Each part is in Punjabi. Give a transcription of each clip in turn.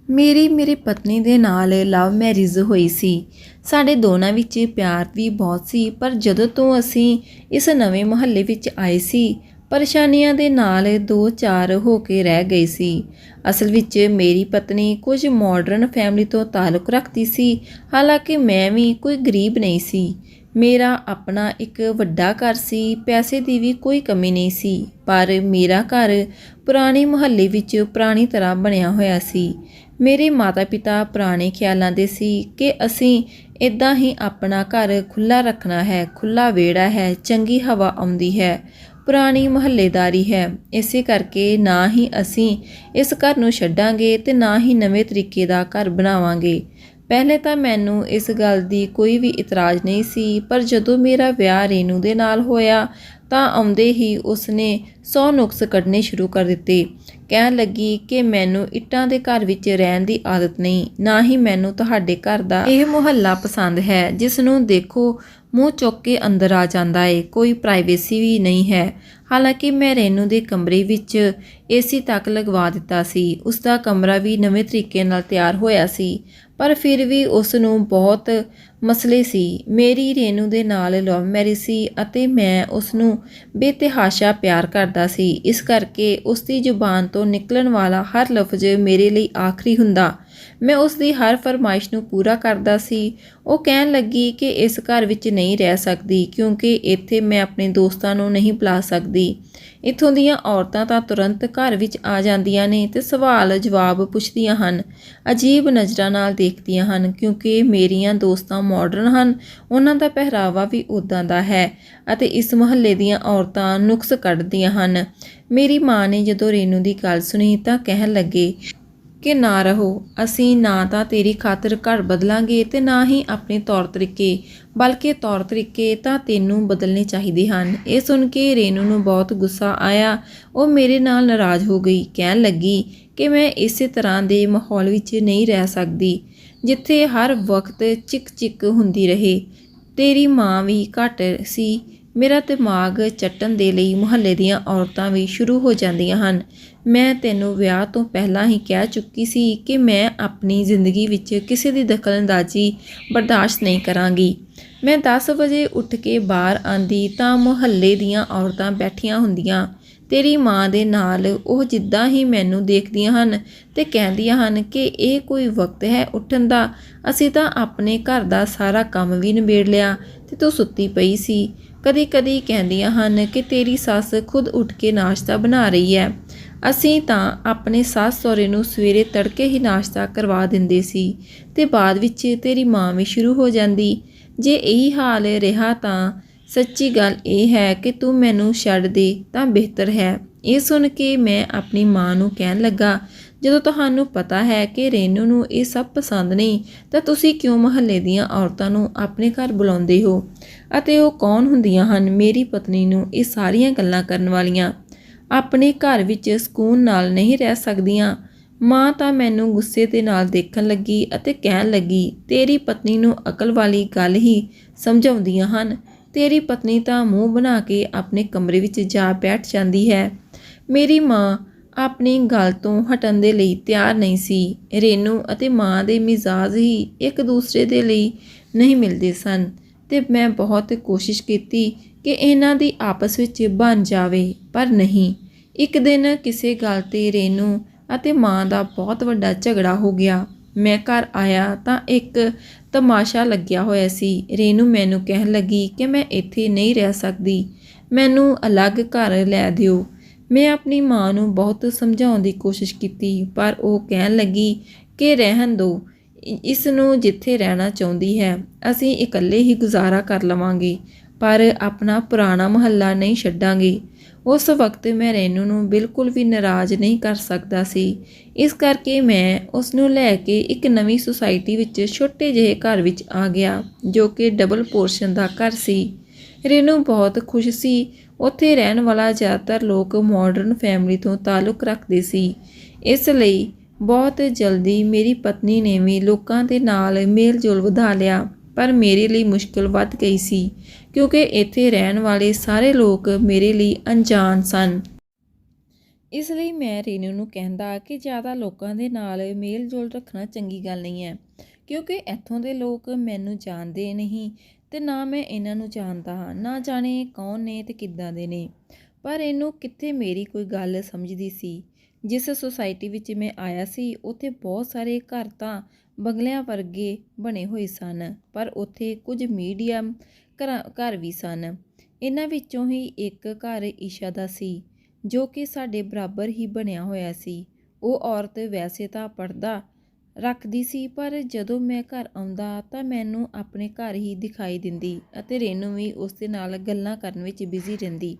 ਮੇਰੀ ਮੇਰੇ ਪਤਨੀ ਦੇ ਨਾਲ ਲਵ ਮੈਰਿਜ ਹੋਈ ਸੀ। ਸਾਡੇ ਦੋਨਾਂ ਵਿੱਚ ਪਿਆਰ ਵੀ ਬਹੁਤ ਸੀ, ਪਰ ਜਦੋਂ ਤੋਂ ਅਸੀਂ ਇਸ ਨਵੇਂ ਮੁਹੱਲੇ ਵਿੱਚ ਆਏ ਸੀ, ਪਰੇਸ਼ਾਨੀਆਂ ਦੇ ਨਾਲ ਦੋ ਚਾਰ ਹੋ ਕੇ ਰਹਿ ਗਈ ਸੀ। ਅਸਲ ਵਿੱਚ ਮੇਰੀ ਪਤਨੀ ਕੁਝ ਮਾਡਰਨ ਫੈਮਿਲੀ ਤੋਂ ਤਾਲੁਕ ਰੱਖਦੀ ਸੀ, ਹਾਲਾਂਕਿ ਮੈਂ ਵੀ ਕੋਈ ਗਰੀਬ ਨਹੀਂ ਸੀ। ਮੇਰਾ ਆਪਣਾ ਇੱਕ ਵੱਡਾ ਘਰ ਸੀ, ਪੈਸੇ ਦੀ ਵੀ ਕੋਈ ਕਮੀ ਨਹੀਂ ਸੀ, ਪਰ ਮੇਰਾ ਘਰ ਪੁਰਾਣੇ ਮੁਹੱਲੇ ਵਿੱਚ ਪੁਰਾਣੀ ਤਰ੍ਹਾਂ ਬਣਿਆ ਹੋਇਆ ਸੀ। ਮੇਰੇ ਮਾਤਾ ਪਿਤਾ ਪੁਰਾਣੇ ਖਿਆਲਾਂ ਦੇ ਸੀ ਕਿ ਅਸੀਂ ਇੱਦਾਂ ਹੀ ਆਪਣਾ ਘਰ ਖੁੱਲ੍ਹਾ ਰੱਖਣਾ ਹੈ, ਖੁੱਲ੍ਹਾ ਵਿਹੜਾ ਹੈ, ਚੰਗੀ ਹਵਾ ਆਉਂਦੀ ਹੈ, ਪੁਰਾਣੀ ਮੁਹੱਲੇਦਾਰੀ ਹੈ। ਇਸੇ ਕਰਕੇ ਨਾ ਹੀ ਅਸੀਂ ਇਸ ਘਰ ਨੂੰ ਛੱਡਾਂਗੇ ਤੇ ਨਾ ਹੀ ਨਵੇਂ ਤਰੀਕੇ ਦਾ ਘਰ ਬਣਾਵਾਂਗੇ। ਪਹਿਲੇ ਤਾਂ ਮੈਨੂੰ ਇਸ ਗੱਲ ਦੀ ਕੋਈ ਵੀ ਇਤਰਾਜ਼ ਨਹੀਂ ਸੀ, ਪਰ ਜਦੋਂ ਮੇਰਾ ਵਿਆਹ ਰੇਨੂ ਦੇ ਨਾਲ ਹੋਇਆ ਤਾਂ ਆਉਂਦੇ ਹੀ ਉਸਨੇ 100 ਨੁਕਸ ਕੱਢਣੇ ਸ਼ੁਰੂ ਕਰ ਦਿੱਤੇ। ਕਹਿਣ ਲੱਗੀ ਕਿ ਮੈਨੂੰ ਇੱਟਾਂ ਦੇ ਘਰ ਵਿੱਚ ਰਹਿਣ ਦੀ ਆਦਤ ਨਹੀਂ, ਨਾ ਹੀ ਮੈਨੂੰ ਤੁਹਾਡੇ ਘਰ ਦਾ ਇਹ ਮੁਹੱਲਾ ਪਸੰਦ ਹੈ ਜਿਸ ਨੂੰ ਦੇਖੋ ਮੂੰਹ ਚੁੱਕ ਕੇ ਅੰਦਰ ਆ ਜਾਂਦਾ ਏ, ਕੋਈ ਪ੍ਰਾਈਵੇਸੀ ਵੀ ਨਹੀਂ ਹੈ। ਹਾਲਾਂਕਿ ਮੈਂ ਰੇਨੂ ਦੇ ਕਮਰੇ ਵਿੱਚ ਏਸੀ ਤੱਕ ਲਗਵਾ ਦਿੱਤਾ ਸੀ, ਉਸ ਦਾ ਕਮਰਾ ਵੀ ਨਵੇਂ ਤਰੀਕੇ ਨਾਲ ਤਿਆਰ ਹੋਇਆ ਸੀ, ਪਰ ਫਿਰ ਵੀ ਉਸ ਨੂੰ ਬਹੁਤ ਮਸਲੇ ਸੀ। ਮੇਰੀ ਰੇਨੂ ਦੇ ਨਾਲ ਲਵ ਮੈਰਿਜ ਸੀ ਅਤੇ ਮੈਂ ਉਸ ਨੂੰ ਬੇਤਹਾਸ਼ਾ ਪਿਆਰ ਕਰਦਾ ਸੀ। ਇਸ ਕਰਕੇ ਉਸ ਦੀ ਜ਼ੁਬਾਨ ਤੋਂ ਨਿਕਲਣ ਵਾਲਾ ਹਰ ਲਫ਼ਜ਼ ਮੇਰੇ ਲਈ ਆਖਰੀ ਹੁੰਦਾ। ਮੈਂ ਉਸ ਦੀ ਹਰ ਫਰਮਾਇਸ਼ ਨੂੰ ਪੂਰਾ ਕਰਦਾ ਸੀ। ਉਹ ਕਹਿਣ ਲੱਗੀ ਕਿ ਇਸ ਘਰ ਵਿੱਚ ਨਹੀਂ ਰਹਿ ਸਕਦੀ ਕਿਉਂਕਿ ਇੱਥੇ ਮੈਂ ਆਪਣੇ ਦੋਸਤਾਂ ਨੂੰ ਨਹੀਂ ਬੁਲਾ ਸਕਦੀ। ਇੱਥੋਂ ਦੀਆਂ ਔਰਤਾਂ ਤਾਂ ਤੁਰੰਤ ਘਰ ਵਿੱਚ ਆ ਜਾਂਦੀਆਂ ਨੇ ਤੇ ਸਵਾਲ ਜਵਾਬ ਪੁੱਛਦੀਆਂ ਹਨ, ਅਜੀਬ ਨਜ਼ਰਾਂ ਨਾਲ ਦੇਖਦੀਆਂ ਹਨ ਕਿਉਂਕਿ ਮੇਰੀਆਂ ਦੋਸਤਾਂ ਮਾਡਰਨ ਹਨ, ਉਹਨਾਂ ਦਾ ਪਹਿਰਾਵਾ ਵੀ ਉੱਦਾਂ ਦਾ ਹੈ ਅਤੇ ਇਸ ਮੁਹੱਲੇ ਦੀਆਂ ਔਰਤਾਂ ਨੁਕਸ ਕੱਢਦੀਆਂ ਹਨ। ਮੇਰੀ ਮਾਂ ਨੇ ਜਦੋਂ ਰੇਨੂ ਦੀ ਗੱਲ ਸੁਣੀ ਤਾਂ ਕਹਿਣ ਲੱਗੇ ਕਿ ਨਾ ਰਹੋ, ਅਸੀਂ ਨਾ ਤਾਂ ਤੇਰੀ ਖਾਤਰ ਘਰ ਬਦਲਾਂਗੇ ਤੇ ਨਾ ਹੀ ਆਪਣੇ ਤੌਰ ਤਰੀਕੇ, ਬਲਕਿ ਤੌਰ ਤਰੀਕੇ ਤਾਂ ਤੈਨੂੰ ਬਦਲਣੇ ਚਾਹੀਦੇ ਹਨ। ਇਹ ਸੁਣ ਕੇ ਰੇਨੂ ਨੂੰ ਬਹੁਤ ਗੁੱਸਾ ਆਇਆ। ਉਹ ਮੇਰੇ ਨਾਲ ਨਾਰਾਜ਼ ਹੋ ਗਈ, ਕਹਿਣ ਲੱਗੀ ਕਿ ਮੈਂ ਇਸੇ ਤਰ੍ਹਾਂ ਦੇ ਮਾਹੌਲ ਵਿੱਚ ਨਹੀਂ ਰਹਿ ਸਕਦੀ ਜਿੱਥੇ ਹਰ ਵਕਤ ਚਿਕ ਚਿਕ ਹੁੰਦੀ ਰਹੇ। ਤੇਰੀ ਮਾਂ ਵੀ ਘੱਟ ਸੀ। ਮੇਰਾ ਦਿਮਾਗ ਚੱਟਣ ਦੇ ਲਈ ਮੁਹੱਲੇ ਦੀਆਂ ਔਰਤਾਂ ਵੀ ਸ਼ੁਰੂ ਹੋ ਜਾਂਦੀਆਂ ਹਨ। ਮੈਂ ਤੈਨੂੰ ਵਿਆਹ ਤੋਂ ਪਹਿਲਾਂ ਹੀ ਕਹਿ ਚੁੱਕੀ ਸੀ ਕਿ ਮੈਂ ਆਪਣੀ ਜ਼ਿੰਦਗੀ ਵਿੱਚ ਕਿਸੇ ਦੀ ਦਖਲਅੰਦਾਜ਼ੀ ਬਰਦਾਸ਼ਤ ਨਹੀਂ ਕਰਾਂਗੀ। ਮੈਂ 10 ਵਜੇ ਉੱਠ ਕੇ ਬਾਹਰ ਆਂਦੀ ਤਾਂ ਮੁਹੱਲੇ ਦੀਆਂ ਔਰਤਾਂ ਬੈਠੀਆਂ ਹੁੰਦੀਆਂ ਤੇਰੀ ਮਾਂ ਦੇ ਨਾਲ। ਉਹ ਜਿੱਦਾਂ ਹੀ ਮੈਨੂੰ ਦੇਖਦੀਆਂ ਹਨ ਤੇ ਕਹਿੰਦੀਆਂ ਹਨ ਕਿ ਇਹ ਕੋਈ ਵਕਤ ਹੈ ਉੱਠਣ ਦਾ, ਅਸੀਂ ਤਾਂ ਆਪਣੇ ਘਰ ਦਾ ਸਾਰਾ ਕੰਮ ਵੀ ਨਿਬੇੜ ਲਿਆ ਤੇ ਤੂੰ ਸੁੱਤੀ ਪਈ ਸੀ। ਕਦੀ ਕਦੀ ਕਹਿੰਦੀਆਂ ਹਨ ਕਿ ਤੇਰੀ ਸੱਸ ਖੁਦ ਉੱਠ ਕੇ ਨਾਸ਼ਤਾ ਬਣਾ ਰਹੀ ਹੈ। ਅਸੀਂ ਤਾਂ ਆਪਣੇ ਸੱਸ ਸਹੁਰੇ ਨੂੰ ਸਵੇਰੇ ਤੜਕੇ ਹੀ ਨਾਸ਼ਤਾ ਕਰਵਾ ਦਿੰਦੇ ਸੀ ਤੇ ਬਾਅਦ ਵਿੱਚ ਤੇਰੀ ਮਾਂ ਵੀ ਸ਼ੁਰੂ ਹੋ ਜਾਂਦੀ। ਜੇ ਇਹੀ ਹਾਲ ਰਿਹਾ ਤਾਂ ਸੱਚੀ ਗੱਲ ਇਹ ਹੈ ਕਿ ਤੂੰ ਮੈਨੂੰ ਛੱਡ ਦੇ ਤਾਂ ਬਿਹਤਰ ਹੈ। ਇਹ ਸੁਣ ਕੇ ਮੈਂ ਆਪਣੀ ਮਾਂ ਨੂੰ ਕਹਿਣ ਲੱਗਾ, ਜਦੋਂ ਤੁਹਾਨੂੰ ਪਤਾ ਹੈ ਕਿ ਰੇਨੂ ਨੂੰ ਇਹ ਸਭ ਪਸੰਦ ਨਹੀਂ ਤਾਂ ਤੁਸੀਂ ਕਿਉਂ ਮੁਹੱਲੇ ਦੀਆਂ ਔਰਤਾਂ ਨੂੰ ਆਪਣੇ ਘਰ ਬੁਲਾਉਂਦੇ ਹੋ? ਅਤੇ ਉਹ ਕੌਣ ਹੁੰਦੀਆਂ ਹਨ ਮੇਰੀ ਪਤਨੀ ਨੂੰ ਇਹ ਸਾਰੀਆਂ ਗੱਲਾਂ ਕਰਨ ਵਾਲੀਆਂ? ਆਪਣੇ ਘਰ ਵਿੱਚ ਸਕੂਨ ਨਾਲ ਨਹੀਂ ਰਹਿ ਸਕਦੀਆਂ? ਮਾਂ ਤਾਂ ਮੈਨੂੰ ਗੁੱਸੇ ਦੇ ਨਾਲ ਦੇਖਣ ਲੱਗੀ ਅਤੇ ਕਹਿਣ ਲੱਗੀ, ਤੇਰੀ ਪਤਨੀ ਨੂੰ ਅਕਲ ਵਾਲੀ ਗੱਲ ਹੀ ਸਮਝਾਉਂਦੀਆਂ ਹਨ। ਤੇਰੀ ਪਤਨੀ ਤਾਂ ਮੂੰਹ ਬਣਾ ਕੇ ਆਪਣੇ ਕਮਰੇ ਵਿੱਚ ਜਾ ਬੈਠ ਜਾਂਦੀ ਹੈ। ਮੇਰੀ ਮਾਂ ਆਪਣੀ ਗੱਲ ਤੋਂ ਹਟਣ ਦੇ ਲਈ ਤਿਆਰ ਨਹੀਂ ਸੀ। ਰੇਨੂ ਅਤੇ ਮਾਂ ਦੇ ਮਿਜ਼ਾਜ ਹੀ ਇੱਕ ਦੂਸਰੇ ਦੇ ਲਈ ਨਹੀਂ ਮਿਲਦੇ ਸਨ ਤੇ ਮੈਂ ਬਹੁਤ ਕੋਸ਼ਿਸ਼ ਕੀਤੀ ਕਿ ਇਹਨਾਂ ਦੀ ਆਪਸ ਵਿੱਚ ਬਣ ਜਾਵੇ, ਪਰ ਨਹੀਂ। ਇੱਕ ਦਿਨ ਕਿਸੇ ਗੱਲ ਤੇ ਰੇਨੂ ਅਤੇ ਮਾਂ ਦਾ ਬਹੁਤ ਵੱਡਾ ਝਗੜਾ ਹੋ ਗਿਆ। ਮੈਂ ਘਰ ਆਇਆ ਤਾਂ ਇੱਕ ਤਮਾਸ਼ਾ ਲੱਗਿਆ ਹੋਇਆ ਸੀ। ਰੇਨੂ ਮੈਨੂੰ ਕਹਿਣ ਲੱਗੀ ਕਿ ਮੈਂ ਇੱਥੇ ਨਹੀਂ ਰਹਿ ਸਕਦੀ, ਮੈਨੂੰ ਅਲੱਗ ਘਰ ਲੈ ਦਿਓ। ਮੈਂ ਆਪਣੀ ਮਾਂ ਨੂੰ ਬਹੁਤ ਸਮਝਾਉਣ ਦੀ ਕੋਸ਼ਿਸ਼ ਕੀਤੀ, ਪਰ ਉਹ ਕਹਿਣ ਲੱਗੀ ਕਿ ਰਹਿਣ ਦਿਓ, ਇਸ ਨੂੰ ਜਿੱਥੇ ਰਹਿਣਾ ਚਾਹੁੰਦੀ ਹੈ, ਅਸੀਂ ਇਕੱਲੇ ਹੀ ਗੁਜ਼ਾਰਾ ਕਰ ਲਵਾਂਗੇ, ਪਰ ਆਪਣਾ ਪੁਰਾਣਾ ਮੁਹੱਲਾ ਨਹੀਂ ਛੱਡਾਂਗੇ। ਉਸ ਵਕਤ ਮੈਂ ਰੇਨੂ ਨੂੰ ਬਿਲਕੁਲ ਵੀ ਨਾਰਾਜ਼ ਨਹੀਂ ਕਰ ਸਕਦਾ ਸੀ। ਇਸ ਕਰਕੇ ਮੈਂ ਉਸ ਨੂੰ ਲੈ ਕੇ ਇੱਕ ਨਵੀਂ ਸੁਸਾਇਟੀ ਵਿੱਚ ਛੋਟੇ ਜਿਹੇ ਘਰ ਵਿੱਚ ਆ ਗਿਆ ਜੋ ਕਿ ਡਬਲ ਪੋਰਸ਼ਨ ਦਾ ਘਰ ਸੀ। ਰੇਨੂ ਬਹੁਤ ਖੁਸ਼ ਸੀ। ਉੱਥੇ ਰਹਿਣ ਵਾਲਾ ਜ਼ਿਆਦਾਤਰ ਲੋਕ ਮਾਡਰਨ ਫੈਮਿਲੀ ਤੋਂ ਤਾਲੁਕ ਰੱਖਦੇ ਸੀ। ਇਸ ਲਈ ਬਹੁਤ ਜਲਦੀ ਮੇਰੀ ਪਤਨੀ ਨੇ ਵੀ ਲੋਕਾਂ ਦੇ ਨਾਲ ਮੇਲ ਜੋਲ ਵਧਾ ਲਿਆ, ਪਰ ਮੇਰੇ ਲਈ ਮੁਸ਼ਕਿਲ ਵੱਧ ਗਈ ਸੀ ਕਿਉਂਕਿ ਇੱਥੇ ਰਹਿਣ ਵਾਲੇ ਸਾਰੇ ਲੋਕ ਮੇਰੇ ਲਈ ਅਣਜਾਣ ਸਨ। ਇਸ ਲਈ ਮੈਂ ਰੇਨੂ ਨੂੰ ਕਹਿੰਦਾ ਕਿ ਜ਼ਿਆਦਾ ਲੋਕਾਂ ਦੇ ਨਾਲ ਮੇਲ ਜੋਲ ਰੱਖਣਾ ਚੰਗੀ ਗੱਲ ਨਹੀਂ ਹੈ, ਕਿਉਂਕਿ ਇੱਥੋਂ ਦੇ ਲੋਕ ਮੈਨੂੰ ਜਾਣਦੇ ਨਹੀਂ ਅਤੇ ਨਾ ਮੈਂ ਇਹਨਾਂ ਨੂੰ ਜਾਣਦਾ ਹਾਂ। ਨਾ ਜਾਣੇ ਕੌਣ ਨੇ ਅਤੇ ਕਿੱਦਾਂ ਦੇ ਨੇ। ਪਰ ਇਹਨੂੰ ਕਿੱਥੇ ਮੇਰੀ ਕੋਈ ਗੱਲ ਸਮਝਦੀ ਸੀ। ਜਿਸ ਸੁਸਾਇਟੀ ਵਿੱਚ ਮੈਂ ਆਇਆ ਸੀ ਉੱਥੇ ਬਹੁਤ ਸਾਰੇ ਘਰ ਤਾਂ ਬੰਗਲਿਆਂ ਵਰਗੇ ਬਣੇ ਹੋਏ ਸਨ, ਪਰ ਉੱਥੇ ਕੁਝ ਮੀਡੀਅਮ ਘਰ ਵੀ ਸਨ। ਇਹਨਾਂ ਵਿੱਚੋਂ ਹੀ ਇੱਕ ਘਰ ਈਸ਼ਾ ਦਾ ਸੀ, ਜੋ ਕਿ ਸਾਡੇ ਬਰਾਬਰ ਹੀ ਬਣਿਆ ਹੋਇਆ ਸੀ। ਉਹ ਔਰਤ ਵੈਸੇ ਤਾਂ ਪਰਦਾ ਰੱਖਦੀ ਸੀ, ਪਰ ਜਦੋਂ ਮੈਂ ਘਰ ਆਉਂਦਾ ਤਾਂ ਮੈਨੂੰ ਆਪਣੇ ਘਰ ਹੀ ਦਿਖਾਈ ਦਿੰਦੀ ਅਤੇ ਰੇਨੂ ਵੀ ਉਸ ਦੇ ਨਾਲ ਗੱਲਾਂ ਕਰਨ ਵਿੱਚ ਬਿਜ਼ੀ ਰਹਿੰਦੀ।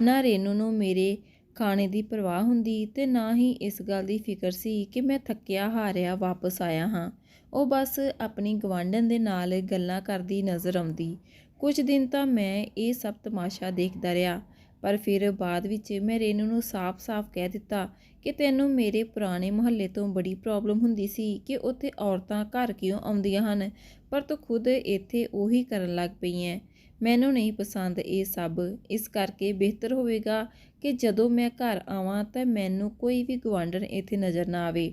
ਨਾ ਰੇਨੂ ਨੂੰ ਮੇਰੇ ਖਾਣੇ ਦੀ ਪਰਵਾਹ ਹੁੰਦੀ ਅਤੇ ਨਾ ਹੀ ਇਸ ਗੱਲ ਦੀ ਫਿਕਰ ਸੀ ਕਿ ਮੈਂ ਥੱਕਿਆ ਹਾਰਿਆ ਵਾਪਸ ਆਇਆ ਹਾਂ। ਉਹ ਬਸ ਆਪਣੀ ਗਵਾਂਢਣ ਦੇ ਨਾਲ ਗੱਲਾਂ ਕਰਦੀ ਨਜ਼ਰ ਆਉਂਦੀ। ਕੁਝ ਦਿਨ ਤਾਂ ਮੈਂ ਇਹ ਸਭ ਤਮਾਸ਼ਾ ਦੇਖਦਾ ਰਿਹਾ, ਪਰ ਫਿਰ ਬਾਅਦ ਵਿੱਚ ਮੈਂ ਰੇਨੂ ਨੂੰ ਸਾਫ਼-ਸਾਫ਼ ਕਹਿ ਦਿੱਤਾ ਕਿ ਤੈਨੂੰ ਮੇਰੇ ਪੁਰਾਣੇ ਮੁਹੱਲੇ ਤੋਂ ਬੜੀ ਪ੍ਰੋਬਲਮ ਹੁੰਦੀ ਸੀ ਕਿ ਉੱਥੇ ਔਰਤਾਂ ਘਰ ਕਿਉਂ ਆਉਂਦੀਆਂ ਹਨ, ਪਰ ਤੂੰ ਖੁਦ ਇੱਥੇ ਉਹੀ ਕਰਨ ਲੱਗ ਪਈ ਹੈ। ਮੈਨੂੰ ਨਹੀਂ ਪਸੰਦ ਇਹ ਸਭ, ਇਸ ਕਰਕੇ ਬਿਹਤਰ ਹੋਵੇਗਾ ਕਿ ਜਦੋਂ ਮੈਂ ਘਰ ਆਵਾਂ ਤਾਂ ਮੈਨੂੰ ਕੋਈ ਵੀ ਗੁਆਂਢਣ ਇੱਥੇ ਨਜ਼ਰ ਨਾ ਆਵੇ।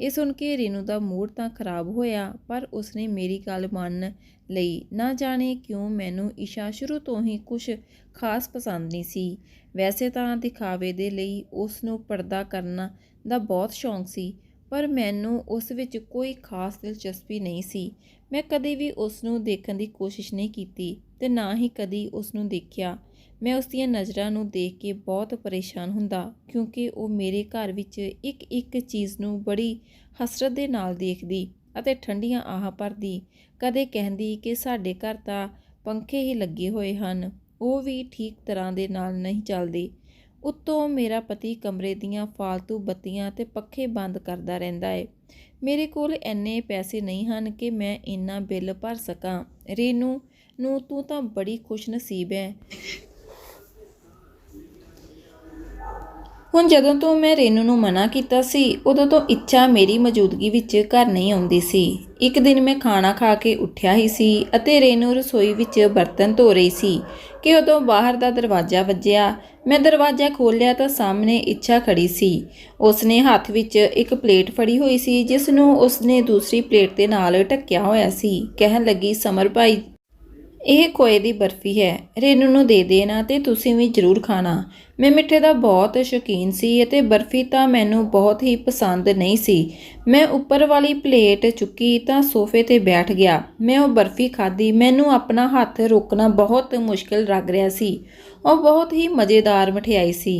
ਇਹ ਸੁਣ ਕੇ ਰੇਨੂ ਦਾ ਮੂਡ ਤਾਂ ਖਰਾਬ ਹੋਇਆ, ਪਰ ਉਸਨੇ ਮੇਰੀ ਗੱਲ ਮੰਨ ਲਈ। ਨਾ ਜਾਣੇ ਕਿਉਂ ਮੈਨੂੰ ਈਸ਼ਾ ਸ਼ੁਰੂ ਤੋਂ ਹੀ ਕੁਛ ਖਾਸ ਪਸੰਦ ਨਹੀਂ ਸੀ। ਵੈਸੇ ਤਾਂ ਦਿਖਾਵੇ ਦੇ ਲਈ ਉਸ ਨੂੰ ਪਰਦਾ ਕਰਨ ਦਾ ਬਹੁਤ ਸ਼ੌਂਕ ਸੀ, ਪਰ ਮੈਨੂੰ ਉਸ ਵਿੱਚ ਕੋਈ ਖਾਸ ਦਿਲਚਸਪੀ ਨਹੀਂ ਸੀ। ਮੈਂ ਕਦੇ ਵੀ ਉਸ ਨੂੰ ਦੇਖਣ ਦੀ ਕੋਸ਼ਿਸ਼ ਨਹੀਂ ਕੀਤੀ ਅਤੇ ਨਾ ਹੀ ਕਦੀ ਉਸ ਨੂੰ ਦੇਖਿਆ। ਮੈਂ ਉਸ ਦੀਆਂ ਨਜ਼ਰਾਂ ਨੂੰ ਦੇਖ ਕੇ ਬਹੁਤ ਪਰੇਸ਼ਾਨ ਹੁੰਦਾ, ਕਿਉਂਕਿ ਉਹ ਮੇਰੇ ਘਰ ਵਿੱਚ ਇੱਕ ਚੀਜ਼ ਨੂੰ ਬੜੀ ਹਸਰਤ ਦੇ ਨਾਲ ਦੇਖਦੀ ਅਤੇ ਠੰਡੀਆਂ ਆਹਾਂ ਭਰਦੀ। ਕਦੇ ਕਹਿੰਦੀ ਕਿ ਸਾਡੇ ਘਰ ਤਾਂ ਪੰਖੇ ਹੀ ਲੱਗੇ ਹੋਏ ਹਨ, ਉਹ ਵੀ ਠੀਕ ਤਰ੍ਹਾਂ ਦੇ ਨਾਲ ਨਹੀਂ ਚੱਲਦੇ। ਉੱਤੋਂ ਮੇਰਾ ਪਤੀ ਕਮਰੇ ਦੀਆਂ ਫਾਲਤੂ ਬੱਤੀਆਂ ਅਤੇ ਪੱਖੇ ਬੰਦ ਕਰਦਾ ਰਹਿੰਦਾ ਹੈ। ਮੇਰੇ ਕੋਲ ਇੰਨੇ ਪੈਸੇ ਨਹੀਂ ਹਨ ਕਿ ਮੈਂ ਇੰਨਾ ਬਿੱਲ ਭਰ ਸਕਾਂ। ਰੇਨੂ ਨੂੰ ਤੂੰ ਤਾਂ ਬੜੀ ਖੁਸ਼ਨਸੀਬ ਹੈ। ਹੁਣ ਜਦੋਂ ਤੋਂ ਮੈਂ ਰੇਨੂ ਨੂੰ ਮਨਾ ਕੀਤਾ ਸੀ, ਉਦੋਂ ਤੋਂ ਇੱਛਾ ਮੇਰੀ ਮੌਜੂਦਗੀ ਵਿੱਚ ਘਰ ਨਹੀਂ ਆਉਂਦੀ ਸੀ। ਇੱਕ ਦਿਨ ਮੈਂ ਖਾਣਾ ਖਾ ਕੇ ਉੱਠਿਆ ਹੀ ਸੀ ਅਤੇ ਰੇਨੂ ਰਸੋਈ ਵਿੱਚ ਬਰਤਨ ਧੋ ਰਹੀ ਸੀ ਕਿ ਉਦੋਂ ਬਾਹਰ ਦਾ ਦਰਵਾਜ਼ਾ ਵੱਜਿਆ। ਮੈਂ ਦਰਵਾਜ਼ਾ ਖੋਲ੍ਹਿਆ ਤਾਂ ਸਾਹਮਣੇ ਇੱਛਾ ਖੜੀ ਸੀ। ਉਸਨੇ ਹੱਥ ਵਿੱਚ ਇੱਕ ਪਲੇਟ ਫੜੀ ਹੋਈ ਸੀ, ਜਿਸ ਨੂੰ ਉਸਨੇ ਦੂਸਰੀ ਪਲੇਟ ਦੇ ਨਾਲ ਢੱਕਿਆ ਹੋਇਆ ਸੀ। ਕਹਿਣ ਲੱਗੀ, ਸਮਰ ਭਾਈ, ਇਹ ਖੋਏ ਦੀ ਬਰਫੀ ਹੈ, ਰੇਨੂ ਨੂੰ ਦੇ ਦੇਣਾ ਅਤੇ ਤੁਸੀਂ ਵੀ ਜ਼ਰੂਰ ਖਾਣਾ। ਮੈਂ ਮਿੱਠੇ ਦਾ ਬਹੁਤ ਸ਼ੌਕੀਨ ਸੀ ਅਤੇ ਬਰਫੀ ਤਾਂ ਮੈਨੂੰ ਬਹੁਤ ਹੀ ਪਸੰਦ ਨਹੀਂ ਸੀ। ਮੈਂ ਉੱਪਰ ਵਾਲੀ ਪਲੇਟ ਚੁੱਕੀ ਤਾਂ ਸੋਫੇ 'ਤੇ ਬੈਠ ਗਿਆ। ਮੈਂ ਉਹ ਬਰਫੀ ਖਾਧੀ। ਮੈਨੂੰ ਆਪਣਾ ਹੱਥ ਰੋਕਣਾ ਬਹੁਤ ਮੁਸ਼ਕਿਲ ਲੱਗ ਰਿਹਾ ਸੀ। ਉਹ ਬਹੁਤ ਹੀ ਮਜ਼ੇਦਾਰ ਮਠਿਆਈ ਸੀ।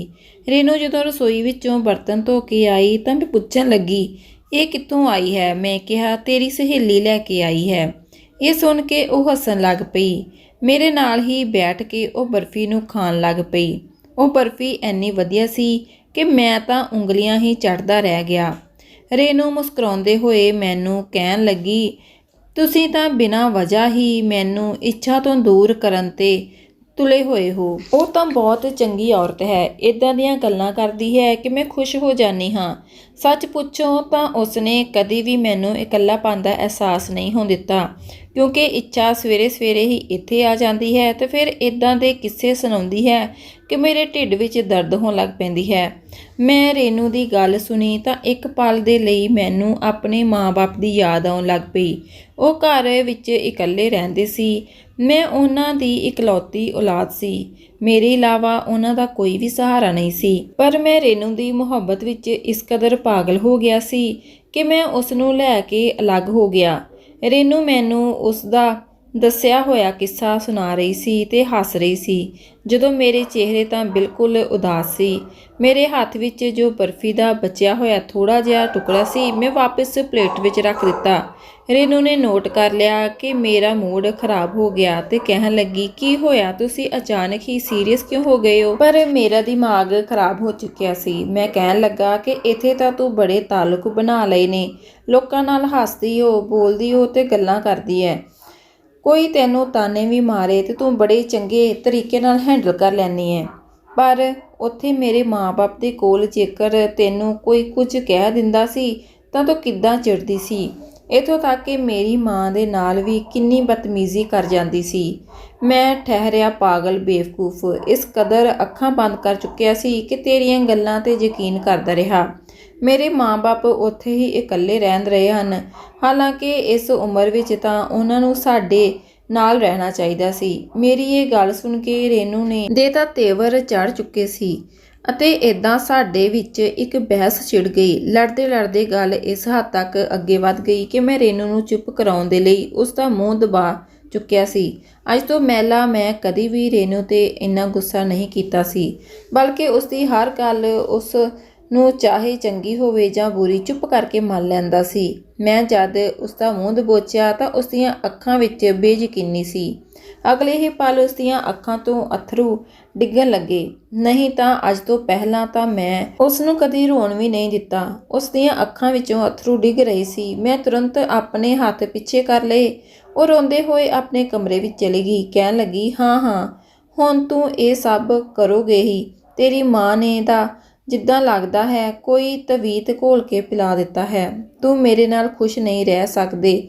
ਰੇਨੂ ਜਦੋਂ ਰਸੋਈ ਵਿੱਚੋਂ ਬਰਤਨ ਧੋ ਕੇ ਆਈ ਤਾਂ ਮੈਂ ਪੁੱਛਣ ਲੱਗੀ, ਇਹ ਕਿੱਥੋਂ ਆਈ ਹੈ? ਮੈਂ ਕਿਹਾ, ਤੇਰੀ ਸਹੇਲੀ ਲੈ ਕੇ ਆਈ ਹੈ। ਇਹ ਸੁਣ ਕੇ ਉਹ ਹੱਸਣ ਲੱਗ ਪਈ। ਮੇਰੇ ਨਾਲ ਹੀ ਬੈਠ ਕੇ ਉਹ ਬਰਫੀ ਨੂੰ ਖਾਣ ਲੱਗ ਪਈ। ਉਹ ਬਰਫੀ ਇੰਨੀ ਵਧੀਆ ਸੀ ਕਿ ਮੈਂ ਤਾਂ ਉਂਗਲੀਆਂ ਹੀ ਚੜ੍ਹਦਾ ਰਹਿ ਗਿਆ। ਰੇਨੂ ਮੁਸਕਰਾਉਂਦੇ ਹੋਏ ਮੈਨੂੰ ਕਹਿਣ ਲੱਗੀ, ਤੁਸੀਂ ਤਾਂ ਬਿਨਾਂ ਵਜ੍ਹਾ ਹੀ ਮੈਨੂੰ ਇੱਛਾ ਤੋਂ ਦੂਰ ਕਰਨ 'ਤੇ ਤੁਲੇ ਹੋਏ ਹੋ। ਉਹ ਤਾਂ ਬਹੁਤ ਚੰਗੀ ਔਰਤ ਹੈ, ਇੱਦਾਂ ਦੀਆਂ ਗੱਲਾਂ ਕਰਦੀ ਹੈ ਕਿ ਮੈਂ ਖੁਸ਼ ਹੋ ਜਾਂਦੀ ਹਾਂ। ਸੱਚ ਪੁੱਛੋ ਤਾਂ ਉਸਨੇ ਕਦੀ ਵੀ ਮੈਨੂੰ ਇਕੱਲਾਪਨ ਦਾ ਅਹਿਸਾਸ ਨਹੀਂ ਹੋਣ ਦਿੱਤਾ, ਕਿਉਂਕਿ ਇੱਛਾ ਸਵੇਰੇ ਸਵੇਰੇ ਹੀ ਇੱਥੇ ਆ ਜਾਂਦੀ ਹੈ ਅਤੇ ਫਿਰ ਇੱਦਾਂ ਦੇ ਕਿੱਸੇ ਸੁਣਾਉਂਦੀ ਹੈ ਕਿ ਮੇਰੇ ਢਿੱਡ ਵਿੱਚ ਦਰਦ ਹੋਣ ਲੱਗ ਪੈਂਦੀ ਹੈ। ਮੈਂ ਰੇਨੂ ਦੀ ਗੱਲ ਸੁਣੀ ਤਾਂ ਇੱਕ ਪਲ ਦੇ ਲਈ ਮੈਨੂੰ ਆਪਣੇ ਮਾਂ-ਬਾਪ ਦੀ ਯਾਦ ਆਉਣ ਲੱਗ ਪਈ। ਉਹ ਘਰ ਵਿੱਚ ਇਕੱਲੇ ਰਹਿੰਦੇ ਸੀ। ਮੈਂ ਉਹਨਾਂ ਦੀ ਇਕਲੌਤੀ ਔਲਾਦ ਸੀ। ਮੇਰੇ ਇਲਾਵਾ ਉਹਨਾਂ ਦਾ ਕੋਈ ਵੀ ਸਹਾਰਾ ਨਹੀਂ ਸੀ। ਪਰ ਮੈਂ ਰੇਨੂ ਦੀ ਮੁਹੱਬਤ ਵਿੱਚ ਇਸ ਕਦਰ ਪਾਗਲ ਹੋ ਗਿਆ ਸੀ ਕਿ ਮੈਂ ਉਸ ਨੂੰ ਲੈ ਕੇ ਅਲੱਗ ਹੋ ਗਿਆ। ਰੇਨੂ ਮੈਨੂੰ ਉਸ ਦਾ ਦੱਸਿਆ ਹੋਇਆ ਕਿੱਸਾ ਸੁਣਾ ਰਹੀ ਸੀ ਤੇ ਹੱਸ ਰਹੀ ਸੀ, ਜਦੋਂ ਮੇਰੇ ਚਿਹਰੇ ਤਾਂ ਬਿਲਕੁਲ ਉਦਾਸ ਸੀ। ਮੇਰੇ ਹੱਥ ਵਿੱਚ ਜੋ ਬਰਫੀ ਦਾ ਬਚਿਆ ਹੋਇਆ ਥੋੜ੍ਹਾ ਜਿਹਾ ਟੁਕੜਾ ਸੀ, ਮੈਂ ਵਾਪਸ ਪਲੇਟ ਵਿੱਚ ਰੱਖ ਦਿੱਤਾ। ਰੇਨੂ ਨੇ ਨੋਟ ਕਰ ਲਿਆ ਕਿ ਮੇਰਾ ਮੂਡ ਖਰਾਬ ਹੋ ਗਿਆ ਤੇ ਕਹਿਣ ਲੱਗੀ, ਕੀ ਹੋਇਆ? ਤੁਸੀਂ ਅਚਾਨਕ ਹੀ ਸੀਰੀਅਸ ਕਿਉਂ ਹੋ ਗਏ ਹੋ? ਪਰ ਮੇਰਾ ਦਿਮਾਗ ਖਰਾਬ ਹੋ ਚੁੱਕਿਆ ਸੀ। ਮੈਂ ਕਹਿਣ ਲੱਗਾ ਕਿ ਇੱਥੇ ਤਾਂ ਤੂੰ ਬੜੇ ਤਾਲੁਕ ਬਣਾ ਲਏ ਨੇ, ਲੋਕਾਂ ਨਾਲ ਹੱਸਦੀ ਹੋ, ਬੋਲਦੀ ਹੋ ਤੇ ਗੱਲਾਂ ਕਰਦੀ ਹੈ। ਕੋਈ ਤੈਨੂੰ ਤਾਨੇ ਵੀ ਮਾਰੇ ਤੇ ਤੂੰ ਬੜੇ ਚੰਗੇ ਤਰੀਕੇ ਨਾਲ ਹੈਂਡਲ ਕਰ ਲੈਂਦੀ ਹੈ। ਪਰ ਉੱਥੇ ਮੇਰੇ ਮਾਂ-ਬਾਪ ਦੇ ਕੋਲ ਜੇਕਰ ਤੈਨੂੰ ਕੋਈ ਕੁਝ ਕਹਿ ਦਿੰਦਾ ਸੀ ਤਾਂ ਤੂੰ ਕਿੱਦਾਂ ਚਿੜਦੀ ਸੀ? ਇੱਥੋਂ ਤੱਕ ਕਿ ਮੇਰੀ ਮਾਂ ਦੇ ਨਾਲ ਵੀ ਕਿੰਨੀ ਬਦਤਮੀਜ਼ੀ ਕਰ ਜਾਂਦੀ ਸੀ। ਮੈਂ ਠਹਿਰਿਆ ਪਾਗਲ ਬੇਵਕੂਫ ਇਸ ਕਦਰ ਅੱਖਾਂ ਬੰਦ ਕਰ ਚੁੱਕਿਆ ਸੀ ਕਿ ਤੇਰੀਆਂ ਗੱਲਾਂ 'ਤੇ ਯਕੀਨ ਕਰਦਾ ਰਿਹਾ। ਮੇਰੇ ਮਾਂ-ਬਾਪ ਉੱਥੇ ਹੀ ਇਕੱਲੇ ਰਹਿ ਰਹੇ ਹਨ, ਹਾਲਾਂਕਿ ਇਸ ਉਮਰ ਵਿੱਚ ਤਾਂ ਉਹਨਾਂ ਨੂੰ ਸਾਡੇ ਨਾਲ ਰਹਿਣਾ ਚਾਹੀਦਾ ਸੀ। ਮੇਰੀ ਇਹ ਗੱਲ ਸੁਣ ਕੇ ਰੇਨੂ ਦੇ ਤਾਂ ਤੇਵਰ ਚੜ੍ਹ ਚੁੱਕੇ ਸੀ ਅਤੇ ਇੱਦਾਂ ਸਾਡੇ ਵਿੱਚ ਇੱਕ ਬਹਿਸ ਛਿੜ ਗਈ। ਲੜਦੇ ਲੜਦੇ ਗੱਲ ਇਸ ਹੱਦ ਤੱਕ ਅੱਗੇ ਵੱਧ ਗਈ ਕਿ ਮੈਂ ਰੇਨੂ ਨੂੰ ਚੁੱਪ ਕਰਾਉਣ ਦੇ ਲਈ ਉਸ ਦਾ ਮੂੰਹ ਦਬਾ ਚੁੱਕਿਆ ਸੀ। ਅੱਜ ਤੋਂ ਪਹਿਲਾਂ ਮੈਂ ਕਦੀ ਵੀ ਰੇਨੂ 'ਤੇ ਇੰਨਾ ਗੁੱਸਾ ਨਹੀਂ ਕੀਤਾ ਸੀ, ਬਲਕਿ ਉਸ ਦੀ ਹਰ ਗੱਲ ਉਸ ਨੂੰ ਚਾਹੇ ਚੰਗੀ ਹੋਵੇ ਜਾਂ ਬੁਰੀ ਚੁੱਪ ਕਰਕੇ ਮੰਨ ਲੈਂਦਾ ਸੀ। ਮੈਂ ਜਦ ਉਸ ਦਾ ਮੂੰਹ ਦਬੋਚਿਆ ਤਾਂ ਉਸ ਦੀਆਂ ਅੱਖਾਂ ਵਿੱਚ ਬੇਯਕੀਨੀ ਸੀ। ਅਗਲੇ ਹੀ ਪਲ ਉਸ ਦੀਆਂ ਅੱਖਾਂ ਤੋਂ ਅੱਥਰੂ ਡਿੱਗਣ ਲੱਗੇ। ਨਹੀਂ ਤਾਂ ਅੱਜ ਤੋਂ ਪਹਿਲਾਂ ਤਾਂ ਮੈਂ ਉਸ ਨੂੰ ਕਦੀ ਰੋਣ ਵੀ ਨਹੀਂ ਦਿੱਤਾ। ਉਸ ਦੀਆਂ ਅੱਖਾਂ ਵਿੱਚੋਂ ਅੱਥਰੂ ਡਿੱਗ ਰਹੇ ਸੀ। ਮੈਂ ਤੁਰੰਤ ਆਪਣੇ ਹੱਥ ਪਿੱਛੇ ਕਰ ਲਏ। ਉਹ ਰੋਂਦੇ ਹੋਏ ਆਪਣੇ ਕਮਰੇ ਵਿੱਚ ਚਲੀ ਗਈ। ਕਹਿਣ ਲੱਗੀ, ਹਾਂ ਹੁਣ ਤੂੰ ਇਹ ਸਭ ਕਰੋਗੇ ਹੀ। ਤੇਰੀ ਮਾਂ ਨੇ ਤਾਂ ਜਿੱਦਾਂ ਲੱਗਦਾ ਹੈ ਕੋਈ ਤਵੀਤ ਘੋਲ ਕੇ ਪਿਲਾ ਦਿੱਤਾ ਹੈ। ਤੂੰ ਮੇਰੇ ਨਾਲ ਖੁਸ਼ ਨਹੀਂ ਰਹਿ ਸਕਦੇ।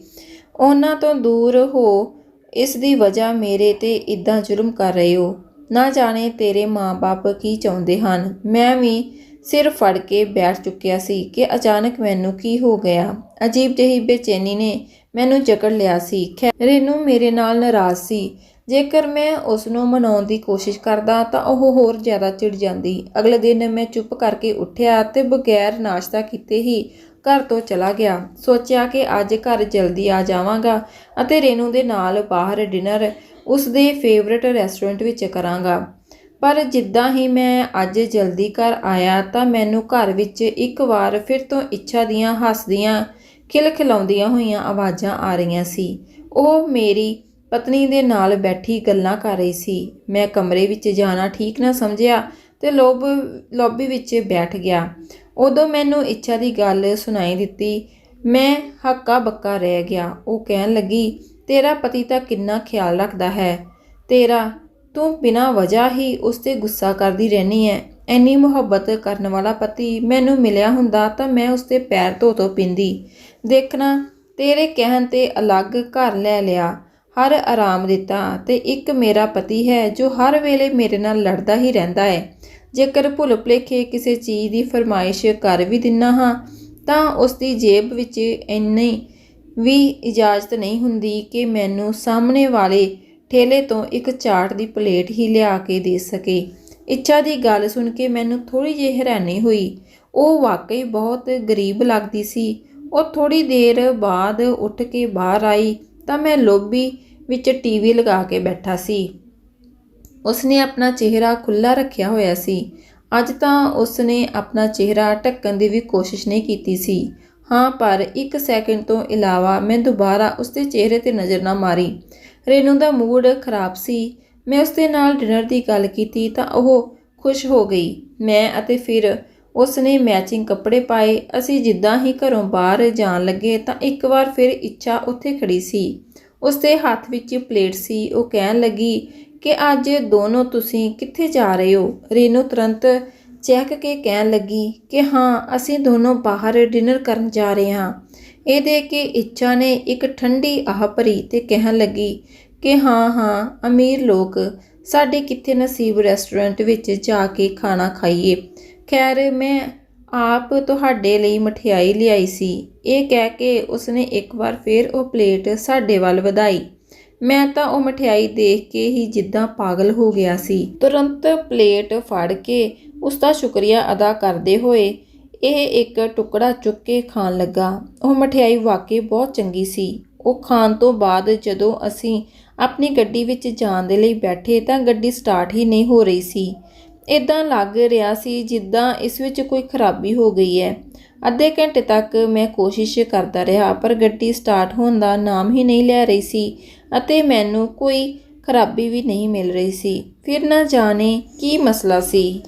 ਉਹਨਾਂ ਤੋਂ ਦੂਰ ਹੋ, ਇਸ ਦੀ ਵਜ੍ਹਾ ਮੇਰੇ 'ਤੇ ਇੱਦਾਂ ਜ਼ੁਲਮ ਕਰ ਰਹੇ ਹੋ। ਨਾ ਜਾਣੇ ਤੇਰੇ ਮਾਂ-ਬਾਪ ਕੀ ਚਾਹੁੰਦੇ ਹਨ। ਮੈਂ ਵੀ ਸਿਰ ਫੜ ਕੇ ਬੈਠ ਚੁੱਕਿਆ ਸੀ ਕਿ ਅਚਾਨਕ ਮੈਨੂੰ ਕੀ ਹੋ ਗਿਆ। ਅਜੀਬ ਜਿਹੀ ਬੇਚੈਨੀ ਨੇ ਮੈਨੂੰ ਜਕੜ ਲਿਆ ਸੀ। ਰੇਨੂ ਮੇਰੇ ਨਾਲ ਨਾਰਾਜ਼ ਸੀ। ਜੇਕਰ ਮੈਂ ਉਸ ਨੂੰ ਮਨਾਉਣ ਦੀ ਕੋਸ਼ਿਸ਼ ਕਰਦਾ ਤਾਂ ਉਹ ਹੋਰ ਜ਼ਿਆਦਾ ਚਿੜ ਜਾਂਦੀ। ਅਗਲੇ ਦਿਨ ਮੈਂ ਚੁੱਪ ਕਰਕੇ ਉੱਠਿਆ ਅਤੇ ਬਗੈਰ ਨਾਸ਼ਤਾ ਕੀਤੇ ਹੀ ਘਰ ਤੋਂ ਚਲਾ ਗਿਆ। ਸੋਚਿਆ ਕਿ ਅੱਜ ਘਰ ਜਲਦੀ ਆ ਜਾਵਾਂਗਾ ਅਤੇ ਰੇਨੂ ਦੇ ਨਾਲ ਬਾਹਰ ਡਿਨਰ ਉਸ ਦੇ ਫੇਵਰਟ ਰੈਸਟੋਰੈਂਟ ਵਿੱਚ ਕਰਾਂਗਾ। ਪਰ ਜਿੱਦਾਂ ਹੀ ਮੈਂ ਅੱਜ ਜਲਦੀ ਘਰ ਆਇਆ ਤਾਂ ਮੈਨੂੰ ਘਰ ਵਿੱਚ ਇੱਕ ਵਾਰ ਫਿਰ ਤੋਂ ਇੱਛਾ ਦੀਆਂ ਹੱਸਦੀਆਂ ਖਿਲਖਿਲਾਉਂਦੀਆਂ ਹੋਈਆਂ ਆਵਾਜ਼ਾਂ ਆ ਰਹੀਆਂ ਸੀ। ਉਹ ਮੇਰੀ ਪਤਨੀ ਦੇ ਨਾਲ ਬੈਠੀ ਗੱਲਾਂ ਕਰ ਰਹੀ ਸੀ। ਮੈਂ ਕਮਰੇ ਵਿੱਚ ਜਾਣਾ ਠੀਕ ਨਾ ਸਮਝਿਆ ਤੇ ਲੌਬੀ ਵਿੱਚ ਬੈਠ ਗਿਆ। ਉਦੋਂ ਮੈਨੂੰ ਇੱਛਾ ਦੀ ਗੱਲ ਸੁਣਾਈ ਦਿੱਤੀ। ਮੈਂ ਹੱਕਾ ਬੱਕਾ ਰਹਿ ਗਿਆ। ਉਹ ਕਹਿਣ ਲੱਗੀ, ਤੇਰਾ ਪਤੀ ਤਾਂ ਕਿੰਨਾ ਖਿਆਲ ਰੱਖਦਾ ਹੈ ਤੇਰਾ। ਤੂੰ ਬਿਨਾਂ ਵਜ੍ਹਾ ਹੀ ਉਸ 'ਤੇ ਗੁੱਸਾ ਕਰਦੀ ਰਹਿੰਦੀ ਹੈ। ਇੰਨੀ ਮੁਹੱਬਤ ਕਰਨ ਵਾਲਾ ਪਤੀ ਮੈਨੂੰ ਮਿਲਿਆ ਹੁੰਦਾ ਤਾਂ ਮੈਂ ਉਸ 'ਤੇ ਪੈਰ ਧੋ ਪੀਂਦੀ। ਦੇਖਣਾ, ਤੇਰੇ ਕਹਿਣ 'ਤੇ ਅਲੱਗ ਘਰ ਲੈ ਲਿਆ, ਹਰ ਆਰਾਮ ਦਿੱਤਾ ਤੇ ਇੱਕ ਮੇਰਾ ਪਤੀ ਹੈ ਜੋ ਹਰ ਵੇਲੇ ਮੇਰੇ ਨਾਲ ਲੜਦਾ ਹੀ ਰਹਿੰਦਾ ਹੈ। ਜੇਕਰ ਭੁੱਲ ਭੁਲੇਖੇ ਕਿਸੇ ਚੀਜ਼ ਦੀ ਫਰਮਾਇਸ਼ ਕਰ ਵੀ ਦਿੰਦਾ ਹਾਂ ਤਾਂ ਉਸ ਦੀ ਜੇਬ ਵਿੱਚ ਇੰਨੀ ਵੀ ਇਜਾਜ਼ਤ ਨਹੀਂ ਹੁੰਦੀ ਕਿ ਮੈਨੂੰ ਸਾਹਮਣੇ ਵਾਲੇ ਠੇਲੇ ਤੋਂ ਇੱਕ ਚਾਟ ਦੀ ਪਲੇਟ ਹੀ ਲਿਆ ਕੇ ਦੇ ਸਕੇ। ਇੱਛਾ ਦੀ ਗੱਲ ਸੁਣ ਕੇ ਮੈਨੂੰ ਥੋੜ੍ਹੀ ਜਿਹੀ ਹੈਰਾਨੀ ਹੋਈ। ਉਹ ਵਾਕਈ ਬਹੁਤ ਗਰੀਬ ਲੱਗਦੀ ਸੀ। ਉਹ ਥੋੜ੍ਹੀ ਦੇਰ ਬਾਅਦ ਉੱਠ ਕੇ ਬਾਹਰ ਆਈ ਤਾਂ ਮੈਂ ਲੌਬੀ ਵਿੱਚ ਟੀਵੀ ਲਗਾ ਕੇ ਬੈਠਾ ਸੀ। ਉਸਨੇ ਆਪਣਾ ਚਿਹਰਾ ਖੁੱਲ੍ਹਾ ਰੱਖਿਆ ਹੋਇਆ ਸੀ। ਅੱਜ ਤਾਂ ਉਸਨੇ ਆਪਣਾ ਚਿਹਰਾ ਢੱਕਣ ਦੀ ਵੀ ਕੋਸ਼ਿਸ਼ ਨਹੀਂ ਕੀਤੀ ਸੀ। ਹਾਂ, ਪਰ 1 ਸੈਕਿੰਡ ਤੋਂ ਇਲਾਵਾ ਮੈਂ ਦੁਬਾਰਾ ਉਸਦੇ ਚਿਹਰੇ 'ਤੇ ਨਜ਼ਰ ਨਾ ਮਾਰੀ। ਰੇਨੂ ਦਾ ਮੂਡ ਖਰਾਬ ਸੀ। ਮੈਂ ਉਸਦੇ ਨਾਲ ਡਿਨਰ ਦੀ ਗੱਲ ਕੀਤੀ ਤਾਂ ਉਹ ਖੁਸ਼ ਹੋ ਗਈ। ਮੈਂ ਅਤੇ ਫਿਰ ਉਸਨੇ ਮੈਚਿੰਗ ਕੱਪੜੇ ਪਾਏ। ਅਸੀਂ ਜਿੱਦਾਂ ਹੀ ਘਰੋਂ ਬਾਹਰ ਜਾਣ ਲੱਗੇ ਤਾਂ ਇੱਕ ਵਾਰ ਫਿਰ ਇੱਛਾ ਉੱਥੇ ਖੜੀ ਸੀ। ਉਸਦੇ ਹੱਥ ਵਿੱਚ ਪਲੇਟ ਸੀ। ਉਹ ਕਹਿਣ ਲੱਗੀ ਕਿ ਅੱਜ ਦੋਨੋਂ ਤੁਸੀਂ ਕਿੱਥੇ ਜਾ ਰਹੇ ਹੋ। ਰੇਨੂ ਤੁਰੰਤ ਚਹਿਕ ਕੇ ਕਹਿਣ ਲੱਗੀ ਕਿ ਹਾਂ, ਅਸੀਂ ਦੋਨੋਂ ਬਾਹਰ ਡਿਨਰ ਕਰਨ ਜਾ ਰਹੇ ਹਾਂ। ਇਹ ਦੇਖ ਕੇ ਇੱਛਾ ਨੇ ਇੱਕ ਠੰਡੀ ਆਹ ਭਰੀ ਤੇ ਕਹਿਣ ਲੱਗੀ ਕਿ ਹਾਂ ਅਮੀਰ ਲੋਕ, ਸਾਡੇ ਕਿੱਥੇ ਨਸੀਬ ਰੈਸਟੋਰੈਂਟ ਵਿੱਚ ਜਾ ਕੇ ਖਾਣਾ ਖਾਈਏ। ਖੈਰ, ਮੈਂ ਆਪ ਤੁਹਾਡੇ ਲਈ ਮਠਿਆਈ ਲਿਆਈ ਸੀ। ਇਹ ਕਹਿ ਕੇ ਉਸਨੇ ਇੱਕ ਵਾਰ ਫਿਰ ਉਹ ਪਲੇਟ ਸਾਡੇ ਵੱਲ ਵਧਾਈ। ਮੈਂ ਤਾਂ ਉਹ ਮਠਿਆਈ ਦੇਖ ਕੇ ਹੀ ਜਿੱਦਾਂ ਪਾਗਲ ਹੋ ਗਿਆ ਸੀ। ਤੁਰੰਤ ਪਲੇਟ ਫੜ ਕੇ ਉਸਦਾ ਸ਼ੁਕਰੀਆ ਅਦਾ ਕਰਦੇ ਹੋਏ ਇਹ ਇੱਕ ਟੁਕੜਾ ਚੁੱਕ ਕੇ ਖਾਣ ਲੱਗਾ। ਉਹ ਮਠਿਆਈ ਵਾਕਈ ਬਹੁਤ ਚੰਗੀ ਸੀ। ਉਹ ਖਾਣ ਤੋਂ ਬਾਅਦ ਜਦੋਂ ਅਸੀਂ ਆਪਣੀ ਗੱਡੀ ਵਿੱਚ ਜਾਣ ਦੇ ਲਈ ਬੈਠੇ ਤਾਂ ਗੱਡੀ ਸਟਾਰਟ ਹੀ ਨਹੀਂ ਹੋ ਰਹੀ ਸੀ। ਇੱਦਾਂ ਲੱਗ ਰਿਹਾ ਸੀ ਜਿੱਦਾਂ ਇਸ ਵਿੱਚ ਕੋਈ ਖਰਾਬੀ ਹੋ ਗਈ ਹੈ। ਅੱਧੇ ਘੰਟੇ ਤੱਕ ਮੈਂ ਕੋਸ਼ਿਸ਼ ਕਰਦਾ ਰਿਹਾ ਪਰ ਗੱਡੀ ਸਟਾਰਟ ਹੋਣ ਦਾ ਨਾਮ ਹੀ ਨਹੀਂ ਲੈ ਰਹੀ ਸੀ ਅਤੇ ਮੈਨੂੰ ਕੋਈ ਖਰਾਬੀ ਵੀ ਨਹੀਂ ਮਿਲ ਰਹੀ ਸੀ। ਫਿਰ ਨਾ ਜਾਣੇ ਕੀ ਮਸਲਾ ਸੀ।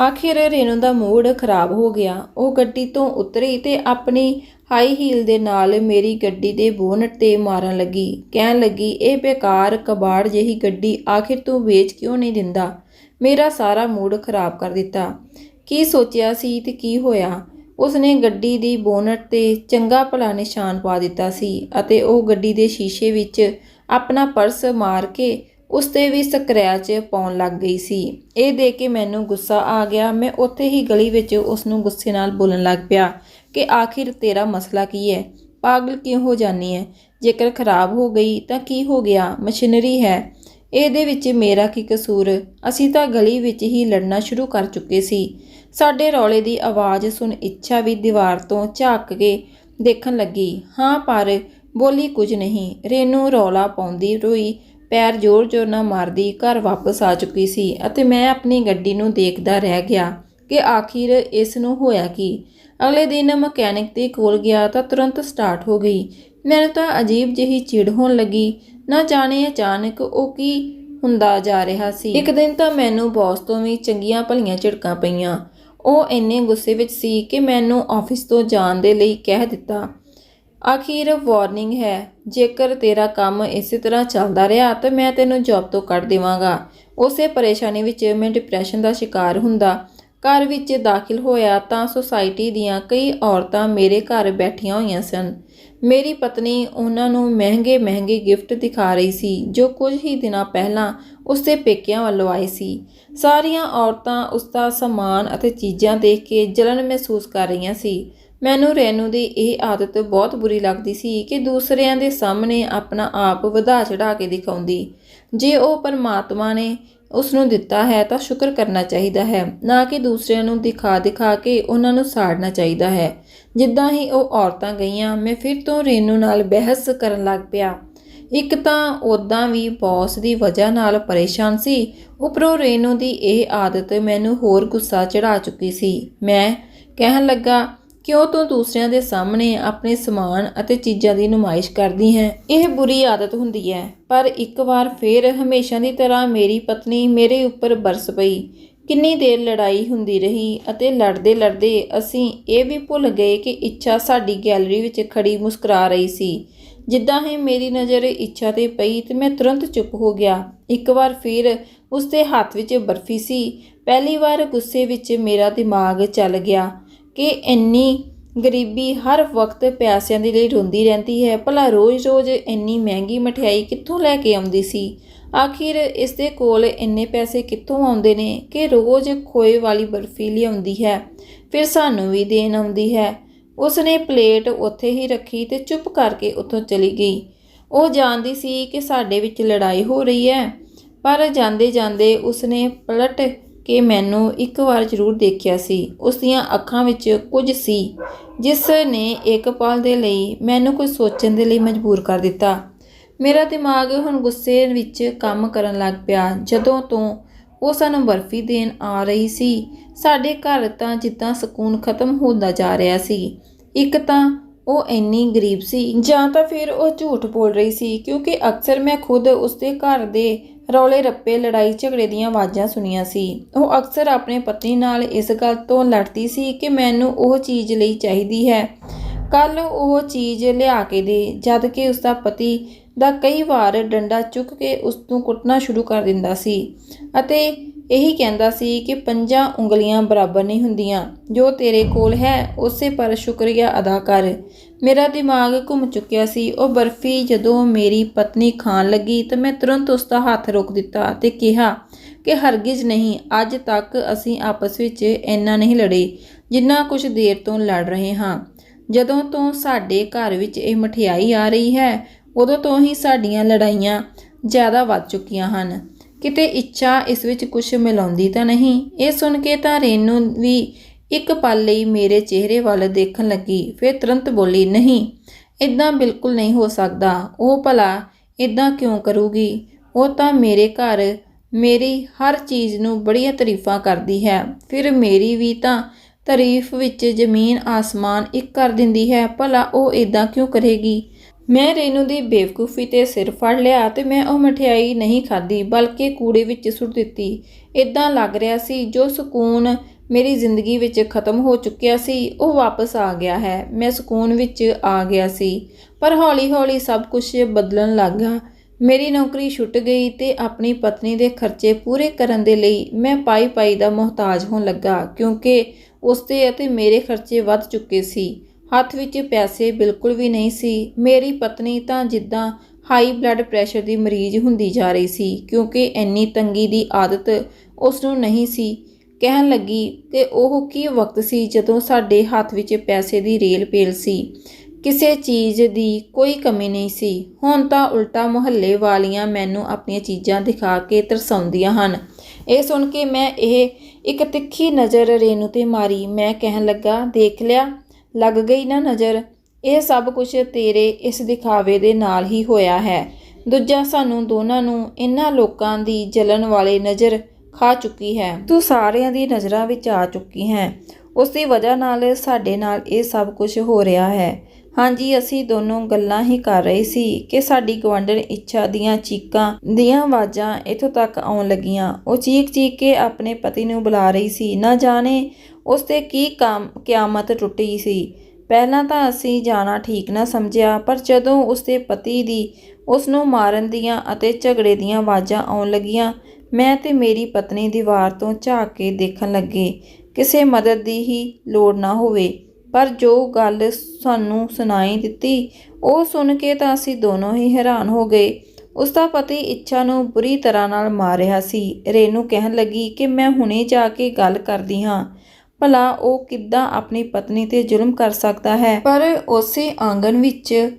ਆਖਿਰ ਰੇਨੂ ਦਾ ਮੂਡ ਖਰਾਬ ਹੋ ਗਿਆ। ਉਹ ਗੱਡੀ ਤੋਂ ਉਤਰੀ ਤੇ ਆਪਣੀ ਹਾਈ ਹੀਲ ਦੇ ਨਾਲ ਮੇਰੀ ਗੱਡੀ ਦੇ ਬੋਨਟ 'ਤੇ ਮਾਰਨ ਲੱਗੀ। ਕਹਿਣ ਲੱਗੀ, ਇਹ ਬੇਕਾਰ ਕਬਾੜ ਜਿਹੀ ਗੱਡੀ ਆਖਿਰ ਤੂੰ ਵੇਚ ਕਿਉਂ ਨਹੀਂ ਦਿੰਦਾ। ਮੇਰਾ ਸਾਰਾ ਮੂਡ ਖਰਾਬ ਕਰ ਦਿੱਤਾ। ਕੀ ਸੋਚਿਆ ਸੀ ਤੇ ਕੀ ਹੋਇਆ। ਉਸਨੇ ਗੱਡੀ ਦੀ ਬੋਨਟ 'ਤੇ ਚੰਗਾ ਭਲਾ ਨਿਸ਼ਾਨ ਪਾ ਦਿੱਤਾ ਸੀ ਅਤੇ ਉਹ ਗੱਡੀ ਦੇ ਸ਼ੀਸ਼ੇ ਵਿੱਚ ਆਪਣਾ ਪਰਸ ਮਾਰ ਕੇ ਉਸ 'ਤੇ ਵੀ ਸਕਰੈਚ ਪਾਉਣ ਲੱਗ ਗਈ ਸੀ। ਇਹ ਦੇਖ ਕੇ ਮੈਨੂੰ ਗੁੱਸਾ ਆ ਗਿਆ। ਮੈਂ ਉੱਥੇ ਹੀ ਗਲੀ ਵਿੱਚ ਉਸ ਨੂੰ ਗੁੱਸੇ ਨਾਲ ਬੋਲਣ ਲੱਗ ਪਿਆ ਕਿ ਆਖਿਰ ਤੇਰਾ ਮਸਲਾ ਕੀ ਹੈ? ਪਾਗਲ ਕਿਉਂ ਹੋ ਜਾਂਦੀ ਹੈ? ਜੇਕਰ ਖਰਾਬ ਹੋ ਗਈ ਤਾਂ ਕੀ ਹੋ ਗਿਆ? ਮਸ਼ੀਨਰੀ ਹੈ, ਇਹਦੇ ਵਿੱਚ ਮੇਰਾ ਕੀ ਕਸੂਰ? ਅਸੀਂ ਤਾਂ ਗਲੀ ਵਿੱਚ ਹੀ ਲੜਨਾ ਸ਼ੁਰੂ ਕਰ ਚੁੱਕੇ ਸੀ। ਸਾਡੇ ਰੌਲੇ ਦੀ ਆਵਾਜ਼ ਸੁਣ ਇੱਛਾ ਵੀ ਦੀਵਾਰ ਤੋਂ ਝਾਕ ਕੇ ਦੇਖਣ ਲੱਗੀ। ਹਾਂ, ਪਰ ਬੋਲੀ ਕੁਝ ਨਹੀਂ। ਰੇਨੂ ਰੌਲਾ ਪਾਉਂਦੀ ਹੋਈ ਪੈਰ ਜ਼ੋਰ-ਜ਼ੋਰ ਨਾਲ ਮਾਰਦੀ ਘਰ ਵਾਪਸ ਆ ਚੁੱਕੀ ਸੀ ਅਤੇ ਮੈਂ ਆਪਣੀ ਗੱਡੀ ਨੂੰ ਦੇਖਦਾ ਰਹਿ ਗਿਆ ਕਿ ਆਖਿਰ ਇਸ ਨੂੰ ਹੋਇਆ ਕੀ। ਅਗਲੇ ਦਿਨ ਮਕੈਨਿਕ ਦੇ ਕੋਲ ਗਿਆ ਤਾਂ ਤੁਰੰਤ ਸਟਾਰਟ ਹੋ ਗਈ। ਮੈਨੂੰ ਤਾਂ ਅਜੀਬ ਜਿਹੀ ਚਿੜ ਹੋਣ ਲੱਗੀ। ਨਾ ਜਾਣੇ ਅਚਾਨਕ ਉਹ ਕੀ ਹੁੰਦਾ ਜਾ ਰਿਹਾ ਸੀ। ਇੱਕ ਦਿਨ ਤਾਂ ਮੈਨੂੰ ਬੌਸ ਤੋਂ ਵੀ ਚੰਗੀਆਂ ਭਲੀਆਂ ਝਿੜਕਾਂ ਪਈਆਂ। ਉਹ ਇੰਨੇ ਗੁੱਸੇ ਵਿੱਚ ਸੀ ਕਿ ਮੈਨੂੰ ਆਫਿਸ ਤੋਂ ਜਾਣ ਦੇ ਲਈ ਕਹਿ ਦਿੱਤਾ। ਆਖਿਰ ਵਾਰਨਿੰਗ ਹੈ, ਜੇਕਰ ਤੇਰਾ ਕੰਮ ਇਸੇ ਤਰ੍ਹਾਂ ਚੱਲਦਾ ਰਿਹਾ ਤਾਂ ਮੈਂ ਤੈਨੂੰ ਜੌਬ ਤੋਂ ਕੱਢ ਦੇਵਾਂਗਾ। ਉਸੇ ਪਰੇਸ਼ਾਨੀ ਵਿੱਚ ਮੈਂ ਡਿਪਰੈਸ਼ਨ ਦਾ ਸ਼ਿਕਾਰ ਹੁੰਦਾ ਘਰ ਵਿੱਚ ਦਾਖਲ ਹੋਇਆ ਤਾਂ ਸੁਸਾਇਟੀ ਦੀਆਂ ਕਈ ਔਰਤਾਂ ਮੇਰੇ ਘਰ ਬੈਠੀਆਂ ਹੋਈਆਂ ਸਨ। ਮੇਰੀ ਪਤਨੀ ਉਹਨਾਂ ਨੂੰ ਮਹਿੰਗੇ ਗਿਫਟ ਦਿਖਾ ਰਹੀ ਸੀ ਜੋ ਕੁਝ ਹੀ ਦਿਨਾਂ ਪਹਿਲਾਂ ਉਸਦੇ ਪੇਕਿਆਂ ਵੱਲੋਂ ਆਏ ਸੀ। ਸਾਰੀਆਂ ਔਰਤਾਂ ਉਸਦਾ ਸਮਾਨ ਅਤੇ ਚੀਜ਼ਾਂ ਦੇਖ ਕੇ ਜਲਨ ਮਹਿਸੂਸ ਕਰ ਰਹੀਆਂ ਸੀ। ਮੈਨੂੰ ਰੇਨੂ ਦੀ ਇਹ ਆਦਤ ਬਹੁਤ ਬੁਰੀ ਲੱਗਦੀ ਸੀ ਕਿ ਦੂਸਰਿਆਂ ਦੇ ਸਾਹਮਣੇ ਆਪਣਾ ਆਪ ਵਧਾ ਚੜ੍ਹਾ ਕੇ ਦਿਖਾਉਂਦੀ। ਜੇ ਉਹ ਪਰਮਾਤਮਾ ਨੇ ਉਸ ਨੂੰ ਦਿੱਤਾ ਹੈ ਤਾਂ ਸ਼ੁਕਰ ਕਰਨਾ ਚਾਹੀਦਾ ਹੈ, ਨਾ ਕਿ ਦੂਸਰਿਆਂ ਨੂੰ ਦਿਖਾ ਕੇ ਉਹਨਾਂ ਨੂੰ ਸਾੜਨਾ ਚਾਹੀਦਾ ਹੈ। ਜਿੱਦਾਂ ਹੀ ਉਹ ਔਰਤਾਂ ਗਈਆਂ ਮੈਂ ਫਿਰ ਤੋਂ ਰੇਨੂ ਨਾਲ ਬਹਿਸ ਕਰਨ ਲੱਗ ਪਿਆ। ਇੱਕ ਤਾਂ ਉੱਦਾਂ ਵੀ ਬੌਸ ਦੀ ਵਜ੍ਹਾ ਨਾਲ ਪਰੇਸ਼ਾਨ ਸੀ, ਉੱਪਰੋਂ ਰੇਨੂ ਦੀ ਇਹ ਆਦਤ ਮੈਨੂੰ ਹੋਰ ਗੁੱਸਾ ਚੜ੍ਹਾ ਚੁੱਕੀ ਸੀ। ਮੈਂ ਕਹਿਣ ਲੱਗਾ, ਕਿਉਂ ਤੂੰ ਦੂਸਰਿਆਂ ਦੇ ਸਾਹਮਣੇ ਆਪਣੇ ਸਮਾਨ ਅਤੇ ਚੀਜ਼ਾਂ ਦੀ ਨੁਮਾਇਸ਼ ਕਰਦੀ ਹੈ? ਇਹ ਬੁਰੀ ਆਦਤ ਹੁੰਦੀ ਹੈ। ਪਰ ਇੱਕ ਵਾਰ ਫੇਰ ਹਮੇਸ਼ਾ ਦੀ ਤਰ੍ਹਾਂ ਮੇਰੀ ਪਤਨੀ ਮੇਰੇ ਉੱਪਰ ਬਰਸ ਪਈ। ਕਿੰਨੀ ਦੇਰ ਲੜਾਈ ਹੁੰਦੀ ਰਹੀ ਅਤੇ ਲੜਦੇ ਅਸੀਂ ਇਹ ਵੀ ਭੁੱਲ ਗਏ ਕਿ ਇੱਛਾ ਸਾਡੀ ਗੈਲਰੀ ਵਿੱਚ ਖੜੀ ਮੁਸਕਰਾ ਰਹੀ ਸੀ। ਜਿੱਦਾਂ ਹੀ ਮੇਰੀ ਨਜ਼ਰ ਇੱਛਾ 'ਤੇ ਪਈ ਤੇ ਮੈਂ ਤੁਰੰਤ ਚੁੱਪ ਹੋ ਗਿਆ। ਇੱਕ ਵਾਰ ਫਿਰ ਉਸਦੇ ਹੱਥ ਵਿੱਚ ਬਰਫੀ ਸੀ। ਪਹਿਲੀ ਵਾਰ ਗੁੱਸੇ ਵਿੱਚ ਮੇਰਾ ਦਿਮਾਗ ਚੱਲ ਗਿਆ ਕਿ ਇੰਨੀ ਗਰੀਬੀ ਹਰ ਵਕਤ ਪਿਆਸਿਆਂ ਦੇ ਲਈ ਰੋਂਦੀ ਰਹਿੰਦੀ ਹੈ। ਭਲਾ ਰੋਜ਼-ਰੋਜ਼ ਇੰਨੀ ਮਹਿੰਗੀ ਮਠਿਆਈ ਕਿੱਥੋਂ ਲੈ ਕੇ ਆਉਂਦੀ ਸੀ? ਆਖਿਰ ਇਸ ਦੇ ਕੋਲ ਇੰਨੇ ਪੈਸੇ ਕਿੱਥੋਂ ਆਉਂਦੇ ਨੇ ਕਿ ਰੋਜ਼ ਖੋਏ ਵਾਲੀ ਬਰਫੀ ਲਿਆਉਂਦੀ ਹੈ, ਫਿਰ ਸਾਨੂੰ ਵੀ ਦੇਣ ਆਉਂਦੀ ਹੈ। ਉਸਨੇ ਪਲੇਟ ਉੱਥੇ ਹੀ ਰੱਖੀ ਤੇ ਚੁੱਪ ਕਰਕੇ ਉੱਥੋਂ ਚਲੀ ਗਈ। ਉਹ ਜਾਣਦੀ ਸੀ ਕਿ ਸਾਡੇ ਵਿੱਚ ਲੜਾਈ ਹੋ ਰਹੀ ਹੈ, ਪਰ ਜਾਂਦੇ ਉਸਨੇ ਪਲਟ ਕਿ ਮੈਨੂੰ ਇੱਕ ਵਾਰ ਜ਼ਰੂਰ ਦੇਖਿਆ ਸੀ। ਉਸ ਦੀਆਂ ਅੱਖਾਂ ਵਿੱਚ ਕੁਝ ਸੀ ਜਿਸ ਨੇ ਇੱਕ ਪਲ ਦੇ ਲਈ ਮੈਨੂੰ ਕੁਝ ਸੋਚਣ ਦੇ ਲਈ ਮਜਬੂਰ ਕਰ ਦਿੱਤਾ। ਮੇਰਾ ਦਿਮਾਗ ਹੁਣ ਗੁੱਸੇ ਵਿੱਚ ਕੰਮ ਕਰਨ ਲੱਗ ਪਿਆ। ਜਦੋਂ ਤੋਂ ਉਹ ਸਾਨੂੰ ਬਰਫੀ ਦੇਣ ਆ ਰਹੀ ਸੀ, ਸਾਡੇ ਘਰ ਤਾਂ ਜਿੱਦਾਂ ਸਕੂਨ ਖਤਮ ਹੁੰਦਾ ਜਾ ਰਿਹਾ ਸੀ। ਇੱਕ ਤਾਂ ਉਹ ਇੰਨੀ ਗਰੀਬ ਸੀ, ਜਾਂ ਤਾਂ ਫਿਰ ਉਹ ਝੂਠ ਬੋਲ ਰਹੀ ਸੀ, ਕਿਉਂਕਿ ਅਕਸਰ ਮੈਂ ਖੁਦ ਉਸਦੇ ਘਰ ਦੇ ਰੌਲੇ ਰੱਪੇ, ਲੜਾਈ ਝਗੜੇ ਦੀਆਂ ਆਵਾਜ਼ਾਂ ਸੁਣੀਆਂ ਸੀ। ਉਹ ਅਕਸਰ ਆਪਣੇ ਪਤੀ ਨਾਲ ਇਸ ਗੱਲ ਤੋਂ ਲੜਦੀ ਸੀ ਕਿ ਮੈਨੂੰ ਉਹ ਚੀਜ਼ ਲਈ ਚਾਹੀਦੀ ਹੈ, ਕੱਲ੍ਹ ਉਹ ਚੀਜ਼ ਲਿਆ ਕੇ ਦੇ, ਜਦ ਕਿ ਉਸਦਾ ਪਤੀ ਦਾ ਕਈ ਵਾਰ ਡੰਡਾ ਚੁੱਕ ਕੇ ਉਸ ਨੂੰ ਕੁੱਟਣਾ ਸ਼ੁਰੂ ਕਰ ਦਿੰਦਾ ਸੀ ਅਤੇ ਇਹੀ ਕਹਿੰਦਾ ਸੀ ਕਿ 5 ਉਂਗਲੀਆਂ ਬਰਾਬਰ ਨਹੀਂ ਹੁੰਦੀਆਂ। ਜੋ ਤੇਰੇ ਕੋਲ ਹੈ ਉਸੇ ਪਰ ਸ਼ੁਕਰੀਆ ਅਦਾ ਕਰ। ਮੇਰਾ ਦਿਮਾਗ ਘੁੰਮ ਚੁੱਕਿਆ ਸੀ। ਉਹ ਬਰਫੀ ਜਦੋਂ ਮੇਰੀ ਪਤਨੀ ਖਾਣ ਲੱਗੀ ਤਾਂ ਮੈਂ ਤੁਰੰਤ ਉਸਦਾ ਹੱਥ ਰੋਕ ਦਿੱਤਾ ਅਤੇ ਕਿਹਾ ਕਿ ਹਰਗਿਜ਼ ਨਹੀਂ, ਅੱਜ ਤੱਕ ਅਸੀਂ ਆਪਸ ਵਿੱਚ ਇੰਨਾ ਨਹੀਂ ਲੜੇ ਜਿੰਨਾ ਕੁਝ ਦੇਰ ਤੋਂ ਲੜ ਰਹੇ ਹਾਂ। ਜਦੋਂ ਤੋਂ ਸਾਡੇ ਘਰ ਵਿੱਚ ਇਹ ਮਠਿਆਈ ਆ ਰਹੀ ਹੈ, ਉਦੋਂ ਤੋਂ ਹੀ ਸਾਡੀਆਂ ਲੜਾਈਆਂ ਜ਼ਿਆਦਾ ਵੱਧ ਚੁੱਕੀਆਂ ਹਨ। ਕਿਤੇ ਇੱਛਾ ਇਸ ਵਿੱਚ ਕੁਝ ਮਿਲਾਉਂਦੀ ਤਾਂ ਨਹੀਂ? ਇਹ ਸੁਣ ਕੇ ਤਾਂ ਰੇਨੂ ਵੀ ਇੱਕ ਪਲ ਲਈ ਮੇਰੇ ਚਿਹਰੇ ਵੱਲ ਦੇਖਣ ਲੱਗੀ, ਫਿਰ ਤੁਰੰਤ ਬੋਲੀ, ਨਹੀਂ, ਇੱਦਾਂ ਬਿਲਕੁਲ ਨਹੀਂ ਹੋ ਸਕਦਾ। ਉਹ ਭਲਾ ਇੱਦਾਂ ਕਿਉਂ ਕਰੂਗੀ? ਉਹ ਤਾਂ ਮੇਰੇ ਘਰ ਮੇਰੀ ਹਰ ਚੀਜ਼ ਨੂੰ ਬੜੀਆਂ ਤਾਰੀਫਾਂ ਕਰਦੀ ਹੈ, ਫਿਰ ਮੇਰੀ ਵੀ ਤਾਂ ਤਾਰੀਫ ਵਿੱਚ ਜ਼ਮੀਨ ਆਸਮਾਨ ਇੱਕ ਕਰ ਦਿੰਦੀ ਹੈ। ਭਲਾ ਉਹ ਇੱਦਾਂ ਕਿਉਂ ਕਰੇਗੀ? ਮੈਂ ਰੇਨੂ ਦੀ ਬੇਵਕੂਫੀ 'ਤੇ ਸਿਰ ਫੜ ਲਿਆ ਅਤੇ ਮੈਂ ਉਹ ਮਠਿਆਈ ਨਹੀਂ ਖਾਧੀ, ਬਲਕਿ ਕੂੜੇ ਵਿੱਚ ਸੁੱਟ ਦਿੱਤੀ। ਇੱਦਾਂ ਲੱਗ ਰਿਹਾ ਸੀ ਜੋ ਸਕੂਨ ਮੇਰੀ ਜ਼ਿੰਦਗੀ ਵਿੱਚ ਖਤਮ ਹੋ ਚੁੱਕਿਆ ਸੀ ਉਹ ਵਾਪਸ ਆ ਗਿਆ ਹੈ। ਮੈਂ ਸਕੂਨ ਵਿੱਚ ਆ ਗਿਆ ਸੀ, ਪਰ ਹੌਲੀ-ਹੌਲੀ ਸਭ ਕੁਝ ਬਦਲਣ ਲੱਗਾ। ਮੇਰੀ ਨੌਕਰੀ ਛੁੱਟ ਗਈ ਤੇ ਆਪਣੀ ਪਤਨੀ ਦੇ ਖਰਚੇ ਪੂਰੇ ਕਰਨ ਦੇ ਲਈ ਮੈਂ ਪਾਈ ਦਾ ਮੁਹਤਾਜ ਹੋਣ ਲੱਗਾ, ਕਿਉਂਕਿ ਉਸ 'ਤੇ ਅਤੇ ਮੇਰੇ ਖਰਚੇ ਵੱਧ ਚੁੱਕੇ ਸੀ। ਹੱਥ ਵਿੱਚ ਪੈਸੇ ਬਿਲਕੁਲ ਵੀ ਨਹੀਂ ਸੀ। ਮੇਰੀ ਪਤਨੀ ਤਾਂ ਜਿੱਦਾਂ ਹਾਈ ਬਲੱਡ ਪ੍ਰੈਸ਼ਰ ਦੀ ਮਰੀਜ਼ ਹੁੰਦੀ ਜਾ ਰਹੀ ਸੀ, ਕਿਉਂਕਿ ਇੰਨੀ ਤੰਗੀ ਦੀ ਆਦਤ ਉਸ ਨੂੰ ਨਹੀਂ ਸੀ। ਕਹਿਣ ਲੱਗੀ ਕਿ ਉਹ ਕੀ ਵਕਤ ਸੀ ਜਦੋਂ ਸਾਡੇ ਹੱਥ ਵਿੱਚ ਪੈਸੇ ਦੀ ਰੇਲ ਪੇਲ ਸੀ, ਕਿਸੇ ਚੀਜ਼ ਦੀ ਕੋਈ ਕਮੀ ਨਹੀਂ ਸੀ। ਹੁਣ ਤਾਂ ਉਲਟਾ ਮੁਹੱਲੇ ਵਾਲੀਆਂ ਮੈਨੂੰ ਆਪਣੀਆਂ ਚੀਜ਼ਾਂ ਦਿਖਾ ਕੇ ਤਰਸਾਉਂਦੀਆਂ ਹਨ। ਇਹ ਸੁਣ ਕੇ ਮੈਂ ਇੱਕ ਤਿੱਖੀ ਨਜ਼ਰ ਰੇਨੂ 'ਤੇ ਮਾਰੀ। ਮੈਂ ਕਹਿਣ ਲੱਗਾ, ਦੇਖ ਲਿਆ, ਲੱਗ ਗਈ ਨਾ ਨਜ਼ਰ? ਇਹ ਸਭ ਕੁਝ ਤੇਰੇ ਇਸ ਦਿਖਾਵੇ ਦੇ ਨਾਲ ਹੀ ਹੋਇਆ ਹੈ। ਦੂਜਾ, ਸਾਨੂੰ ਦੋਨਾਂ ਨੂੰ ਇਹਨਾਂ ਲੋਕਾਂ ਦੀ ਜਲਣ ਵਾਲੀ ਨਜ਼ਰ ਖਾ ਚੁੱਕੀ ਹੈ। ਤੂੰ ਸਾਰਿਆਂ ਦੀ ਨਜ਼ਰਾਂ ਵਿੱਚ ਆ ਚੁੱਕੀ ਹੈ। ਉਸ ਦੀ ਵਜ੍ਹਾ ਨਾਲ ਸਾਡੇ ਨਾਲ ਇਹ ਸਭ ਕੁਝ ਹੋ ਰਿਹਾ ਹੈ। ਹਾਂਜੀ, ਅਸੀਂ ਦੋਨੋਂ ਗੱਲਾਂ ਹੀ ਕਰ ਰਹੇ ਸੀ ਕਿ ਸਾਡੀ ਗੁਆਂਢਣ ਇੱਛਾ ਦੀਆਂ ਚੀਕਾਂ ਦੀਆਂ ਆਵਾਜ਼ਾਂ ਇੱਥੋਂ ਤੱਕ ਆਉਣ ਲੱਗੀਆਂ। ਉਹ ਚੀਕ ਕੇ ਆਪਣੇ ਪਤੀ ਨੂੰ ਬੁਲਾ ਰਹੀ ਸੀ। ਨਾ ਜਾਣੇ ਉਸ 'ਤੇ ਕੀ ਕਿਆਮਤ ਟੁੱਟੀ ਸੀ। ਪਹਿਲਾਂ ਤਾਂ ਅਸੀਂ ਜਾਣਾ ਠੀਕ ਨਾ ਸਮਝਿਆ, ਪਰ ਜਦੋਂ ਉਸ ਦੇ ਪਤੀ ਦੀ ਉਸ ਨੂੰ ਮਾਰਨ ਦੀਆਂ ਅਤੇ ਝਗੜੇ ਦੀਆਂ ਆਵਾਜ਼ਾਂ ਆਉਣ ਲੱਗੀਆਂ, ਮੈਂ ਤੇ ਮੇਰੀ ਪਤਨੀ ਦੀਵਾਰ ਤੋਂ ਝਾਕ ਕੇ ਦੇਖਣ ਲੱਗੇ, ਕਿਸੇ ਮਦਦ ਦੀ ਹੀ ਲੋੜ ਨਾ ਹੋਵੇ। ਪਰ ਜੋ ਗੱਲ ਸਾਨੂੰ ਸੁਣਾਈ ਦਿੱਤੀ, ਉਹ ਸੁਣ ਕੇ ਤਾਂ ਅਸੀਂ ਦੋਨੋਂ ਹੀ ਹੈਰਾਨ ਹੋ ਗਏ। ਉਸ ਦਾ ਪਤੀ ਇੱਛਾ ਨੂੰ ਬੁਰੀ ਤਰ੍ਹਾਂ ਨਾਲ ਮਾਰ ਰਿਹਾ ਸੀ। ਰੇਨੂ ਕਹਿਣ ਲੱਗੀ ਕਿ ਮੈਂ ਹੁਣੇ ਜਾ ਕੇ ਗੱਲ ਕਰਦੀ ਹਾਂ। ਭਲਾ ਉਹ ਕਿੱਦਾਂ ਆਪਣੀ ਪਤਨੀ 'ਤੇ ਜ਼ੁਲਮ ਕਰ ਸਕਦਾ ਹੈ? ਪਰ ਉਸੇ ਆਂਗਣ ਵਿੱਚ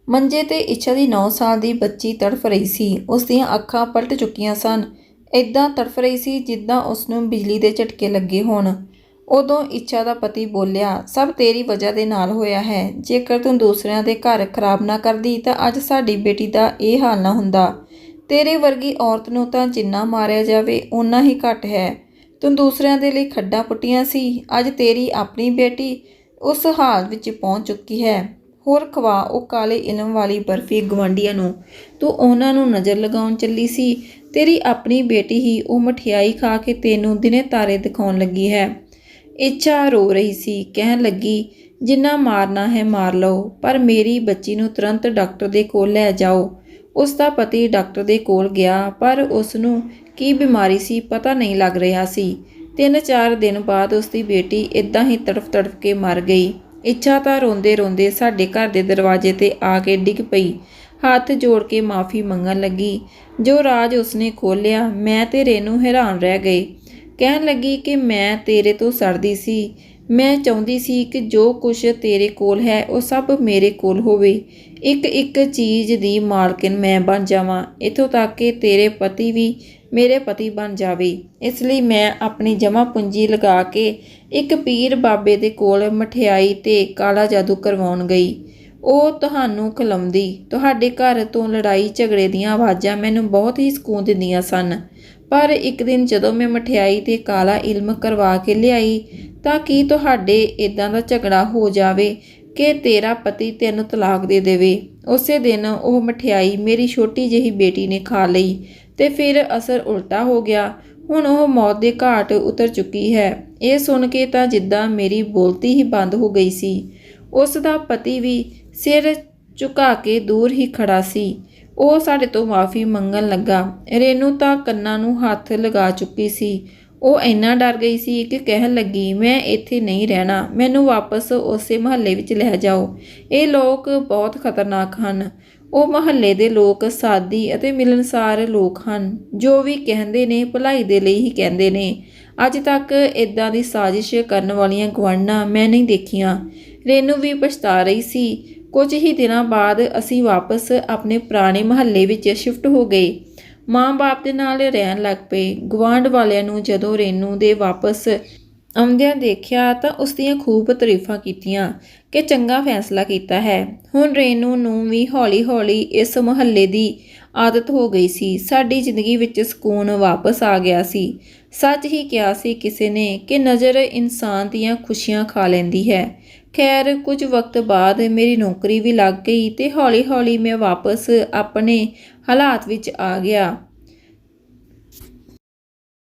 ਮੰਜੇ 'ਤੇ ਇੱਛਾ ਦੀ 9 ਸਾਲ ਦੀ ਬੱਚੀ ਤੜਫ ਰਹੀ ਸੀ। ਉਸ ਦੀਆਂ ਅੱਖਾਂ ਪਲਟ ਚੁੱਕੀਆਂ ਸਨ। ਇੱਦਾਂ ਤੜਫ ਰਹੀ ਸੀ ਜਿੱਦਾਂ ਉਸ ਨੂੰ ਬਿਜਲੀ ਦੇ ਝਟਕੇ ਲੱਗੇ ਹੋਣ। ਉਦੋਂ ਇੱਛਾ ਦਾ ਪਤੀ ਬੋਲਿਆ, ਸਭ ਤੇਰੀ ਵਜ੍ਹਾ ਦੇ ਨਾਲ ਹੋਇਆ ਹੈ। ਜੇਕਰ ਤੂੰ ਦੂਸਰਿਆਂ ਦੇ ਘਰ ਖਰਾਬ ਨਾ ਕਰਦੀ ਤਾਂ ਅੱਜ ਸਾਡੀ ਬੇਟੀ ਦਾ ਇਹ ਹਾਲ ਨਾ ਹੁੰਦਾ। ਤੇਰੇ ਵਰਗੀ ਔਰਤ ਨੂੰ ਤਾਂ ਜਿੰਨਾ ਮਾਰਿਆ ਜਾਵੇ ਓਨਾ ਹੀ ਘੱਟ ਹੈ। ਤੂੰ ਦੂਸਰਿਆਂ ਦੇ ਲਈ ਖੱਡਾਂ ਪੁੱਟੀਆਂ ਸੀ, ਅੱਜ ਤੇਰੀ ਆਪਣੀ ਬੇਟੀ ਉਸ ਹਾਲ ਵਿੱਚ ਪਹੁੰਚ ਚੁੱਕੀ ਹੈ। ਹੋਰ ਖਵਾ ਉਹ ਕਾਲੇ ਇਲਮ ਵਾਲੀ ਬਰਫੀ ਗੁਆਂਢੀਆਂ ਨੂੰ। ਤੂੰ ਉਹਨਾਂ ਨੂੰ ਨਜ਼ਰ ਲਗਾਉਣ ਚੱਲੀ ਸੀ। ਤੇਰੀ ਆਪਣੀ ਬੇਟੀ ਹੀ ਉਹ ਮਠਿਆਈ ਖਾ ਕੇ ਤੈਨੂੰ ਦਿਨੇ ਤਾਰੇ ਦਿਖਾਉਣ ਲੱਗੀ ਹੈ। ਇੱਛਾ ਰੋ ਰਹੀ ਸੀ। ਕਹਿਣ ਲੱਗੀ, ਜਿੰਨਾ ਮਾਰਨਾ ਹੈ ਮਾਰ ਲਓ, ਪਰ ਮੇਰੀ ਬੱਚੀ ਨੂੰ ਤੁਰੰਤ ਡਾਕਟਰ ਦੇ ਕੋਲ ਲੈ ਜਾਓ। ਉਸ ਦਾ ਪਤੀ ਡਾਕਟਰ ਦੇ ਕੋਲ ਗਿਆ, ਪਰ ਉਸ ਨੂੰ ਕੀ ਬਿਮਾਰੀ ਸੀ ਪਤਾ ਨਹੀਂ ਲੱਗ ਰਿਹਾ ਸੀ। 3-4 ਦਿਨ ਬਾਅਦ ਉਸ ਦੀ ਬੇਟੀ ਇੱਦਾਂ ਹੀ ਤੜਫ ਕੇ ਮਰ ਗਈ। ਇੱਛਾ ਤਾਂ ਰੋਂਦੇ ਰੋਂਦੇ ਸਾਡੇ ਘਰ ਦੇ ਦਰਵਾਜ਼ੇ 'ਤੇ ਆ ਕੇ ਡਿੱਗ ਪਈ, ਹੱਥ ਜੋੜ ਕੇ ਮਾफ़ੀ ਮੰਗਣ ਲੱਗੀ। ਜੋ ਰਾਜ ਉਸਨੇ ਖੋਲ੍ਹਿਆ, ਮੈਂ ਤੇ ਰੇਨੂ ਹੈਰਾਨ ਰਹਿ ਗਏ। ਕਹਿਣ ਲੱਗੀ ਕਿ ਮੈਂ ਤੇਰੇ ਤੋਂ ਸੜਦੀ ਸੀ। ਮੈਂ ਚਾਹੁੰਦੀ ਸੀ ਕਿ ਜੋ ਕੁਝ ਤੇਰੇ ਕੋਲ ਹੈ ਉਹ ਸਭ ਮੇਰੇ ਕੋਲ ਹੋਵੇ। ਇੱਕ ਚੀਜ਼ ਦੀ ਮਾਲਕਿਨ ਮੈਂ ਬਣ ਜਾਵਾਂ, ਇੱਥੋਂ ਤੱਕ ਕਿ ਤੇਰੇ ਪਤੀ ਵੀ ਮੇਰੇ ਪਤੀ ਬਣ ਜਾਵੇ। ਇਸ ਲਈ ਮੈਂ ਆਪਣੀ ਜਮ੍ਹਾਂ ਪੂੰਜੀ ਲਗਾ ਕੇ ਇੱਕ ਪੀਰ ਬਾਬੇ ਦੇ ਕੋਲ ਮਠਿਆਈ ਤੇ ਕਾਲਾ ਜਾਦੂ ਕਰਵਾਉਣ ਗਈ। ਉਹ ਤੁਹਾਨੂੰ ਖਿਲਾਉਂਦੀ। ਤੁਹਾਡੇ ਘਰ ਤੋਂ ਲੜਾਈ ਝਗੜੇ ਦੀਆਂ ਆਵਾਜ਼ਾਂ ਮੈਨੂੰ ਬਹੁਤ ਹੀ ਸਕੂਨ ਦਿੰਦੀਆਂ ਸਨ। ਪਰ ਇੱਕ ਦਿਨ ਜਦੋਂ ਮੈਂ ਮਠਿਆਈ ਤੇ ਕਾਲਾ ਇਲਮ ਕਰਵਾ ਕੇ ਲਿਆਈ, ਤਾਂ ਕੀ ਤੁਹਾਡੇ ਇੱਦਾਂ ਦਾ ਝਗੜਾ ਹੋ ਜਾਵੇ ਕਿ ਤੇਰਾ ਪਤੀ ਤੈਨੂੰ ਤਲਾਕ ਦੇ ਦੇਵੇ? ਉਸੇ ਦਿਨ ਉਹ ਮਠਿਆਈ ਮੇਰੀ ਛੋਟੀ ਜਿਹੀ ਬੇਟੀ ਨੇ ਖਾ ਲਈ ਤੇ ਫਿਰ ਅਸਰ ਉਲਟਾ ਹੋ ਗਿਆ। ਹੁਣ ਉਹ ਮੌਤ ਦੇ ਘਾਟ ਉਤਰ ਚੁੱਕੀ ਹੈ। ਇਹ ਸੁਣ ਕੇ ਤਾਂ ਜਿੱਦਾਂ ਮੇਰੀ ਬੋਲਤੀ ਹੀ ਬੰਦ ਹੋ ਗਈ ਸੀ। ਉਸ ਦਾ ਪਤੀ ਵੀ ਸਿਰ ਝੁਕਾ ਕੇ ਦੂਰ ਹੀ ਖੜਾ ਸੀ। ਉਹ ਸਾਡੇ ਤੋਂ ਮਾफ़ੀ ਮੰਗਣ ਲੱਗਾ। ਰੇਨੂ ਤਾਂ ਕੰਨਾਂ ਨੂੰ ਹੱਥ ਲਗਾ ਚੁੱਕੀ ਸੀ। ਉਹ ਇੰਨਾ ਡਰ ਗਈ ਸੀ ਕਿ ਕਹਿਣ ਲੱਗੀ, ਮੈਂ ਇੱਥੇ ਨਹੀਂ ਰਹਿਣਾ, ਮੈਨੂੰ ਵਾਪਸ ਉਸੇ ਮੁਹੱਲੇ ਵਿੱਚ ਲੈ ਜਾਓ। ਇਹ ਲੋਕ ਬਹੁਤ ਖਤਰਨਾਕ ਹਨ। ਉਹ ਮੁਹੱਲੇ ਦੇ ਲੋਕ ਸਾਦੀ ਅਤੇ ਮਿਲਣਸਾਰ ਲੋਕ ਹਨ। ਜੋ ਵੀ ਕਹਿੰਦੇ ਨੇ ਭਲਾਈ ਦੇ ਲਈ ਹੀ ਕਹਿੰਦੇ ਨੇ। ਅੱਜ ਤੱਕ ਇੱਦਾਂ ਦੀ ਸਾਜ਼ਿਸ਼ ਕਰਨ ਵਾਲੀਆਂ ਗੁਆਂਢਣਾਂ ਮੈਂ ਨਹੀਂ ਦੇਖੀਆਂ। ਰੇਨੂ ਵੀ ਪਛਤਾ ਰਹੀ ਸੀ। ਕੁਝ ਹੀ ਦਿਨਾਂ ਬਾਅਦ ਅਸੀਂ ਵਾਪਸ ਆਪਣੇ ਪੁਰਾਣੇ ਮੁਹੱਲੇ ਵਿੱਚ ਸ਼ਿਫਟ ਹੋ ਗਏ। ਮਾਂ-ਬਾਪ ਦੇ ਨਾਲ ਰਹਿਣ ਲੱਗ ਪਏ। ਗੁਆਂਢ ਵਾਲਿਆਂ ਨੂੰ ਜਦੋਂ ਰੇਨੂ ਦੇ ਵਾਪਸ ਆਉਂਦਿਆਂ ਦੇਖਿਆ ਤਾਂ ਉਸ ਦੀਆਂ ਖੂਬ ਤਾਰੀਫਾਂ ਕੀਤੀਆਂ ਕਿ ਚੰਗਾ ਫੈਸਲਾ ਕੀਤਾ ਹੈ। ਹੁਣ ਰੇਨੂ ਨੂੰ ਵੀ ਹੌਲੀ-ਹੌਲੀ ਇਸ ਮੁਹੱਲੇ ਦੀ ਆਦਤ ਹੋ ਗਈ ਸੀ। ਸਾਡੀ ਜ਼ਿੰਦਗੀ ਵਿੱਚ ਸਕੂਨ ਵਾਪਸ ਆ ਗਿਆ ਸੀ। ਸੱਚ ਹੀ ਕਿਹਾ ਸੀ ਕਿਸੇ ਨੇ ਕਿ ਨਜ਼ਰ ਇਨਸਾਨ ਦੀਆਂ ਖੁਸ਼ੀਆਂ ਖਾ ਲੈਂਦੀ ਹੈ। ਖੈਰ, ਕੁਝ ਵਕਤ ਬਾਅਦ ਮੇਰੀ ਨੌਕਰੀ ਵੀ ਲੱਗ ਗਈ ਤੇ ਹੌਲੀ-ਹੌਲੀ ਮੈਂ ਵਾਪਸ ਆਪਣੇ ਹਾਲਾਤ ਵਿੱਚ ਆ ਗਿਆ।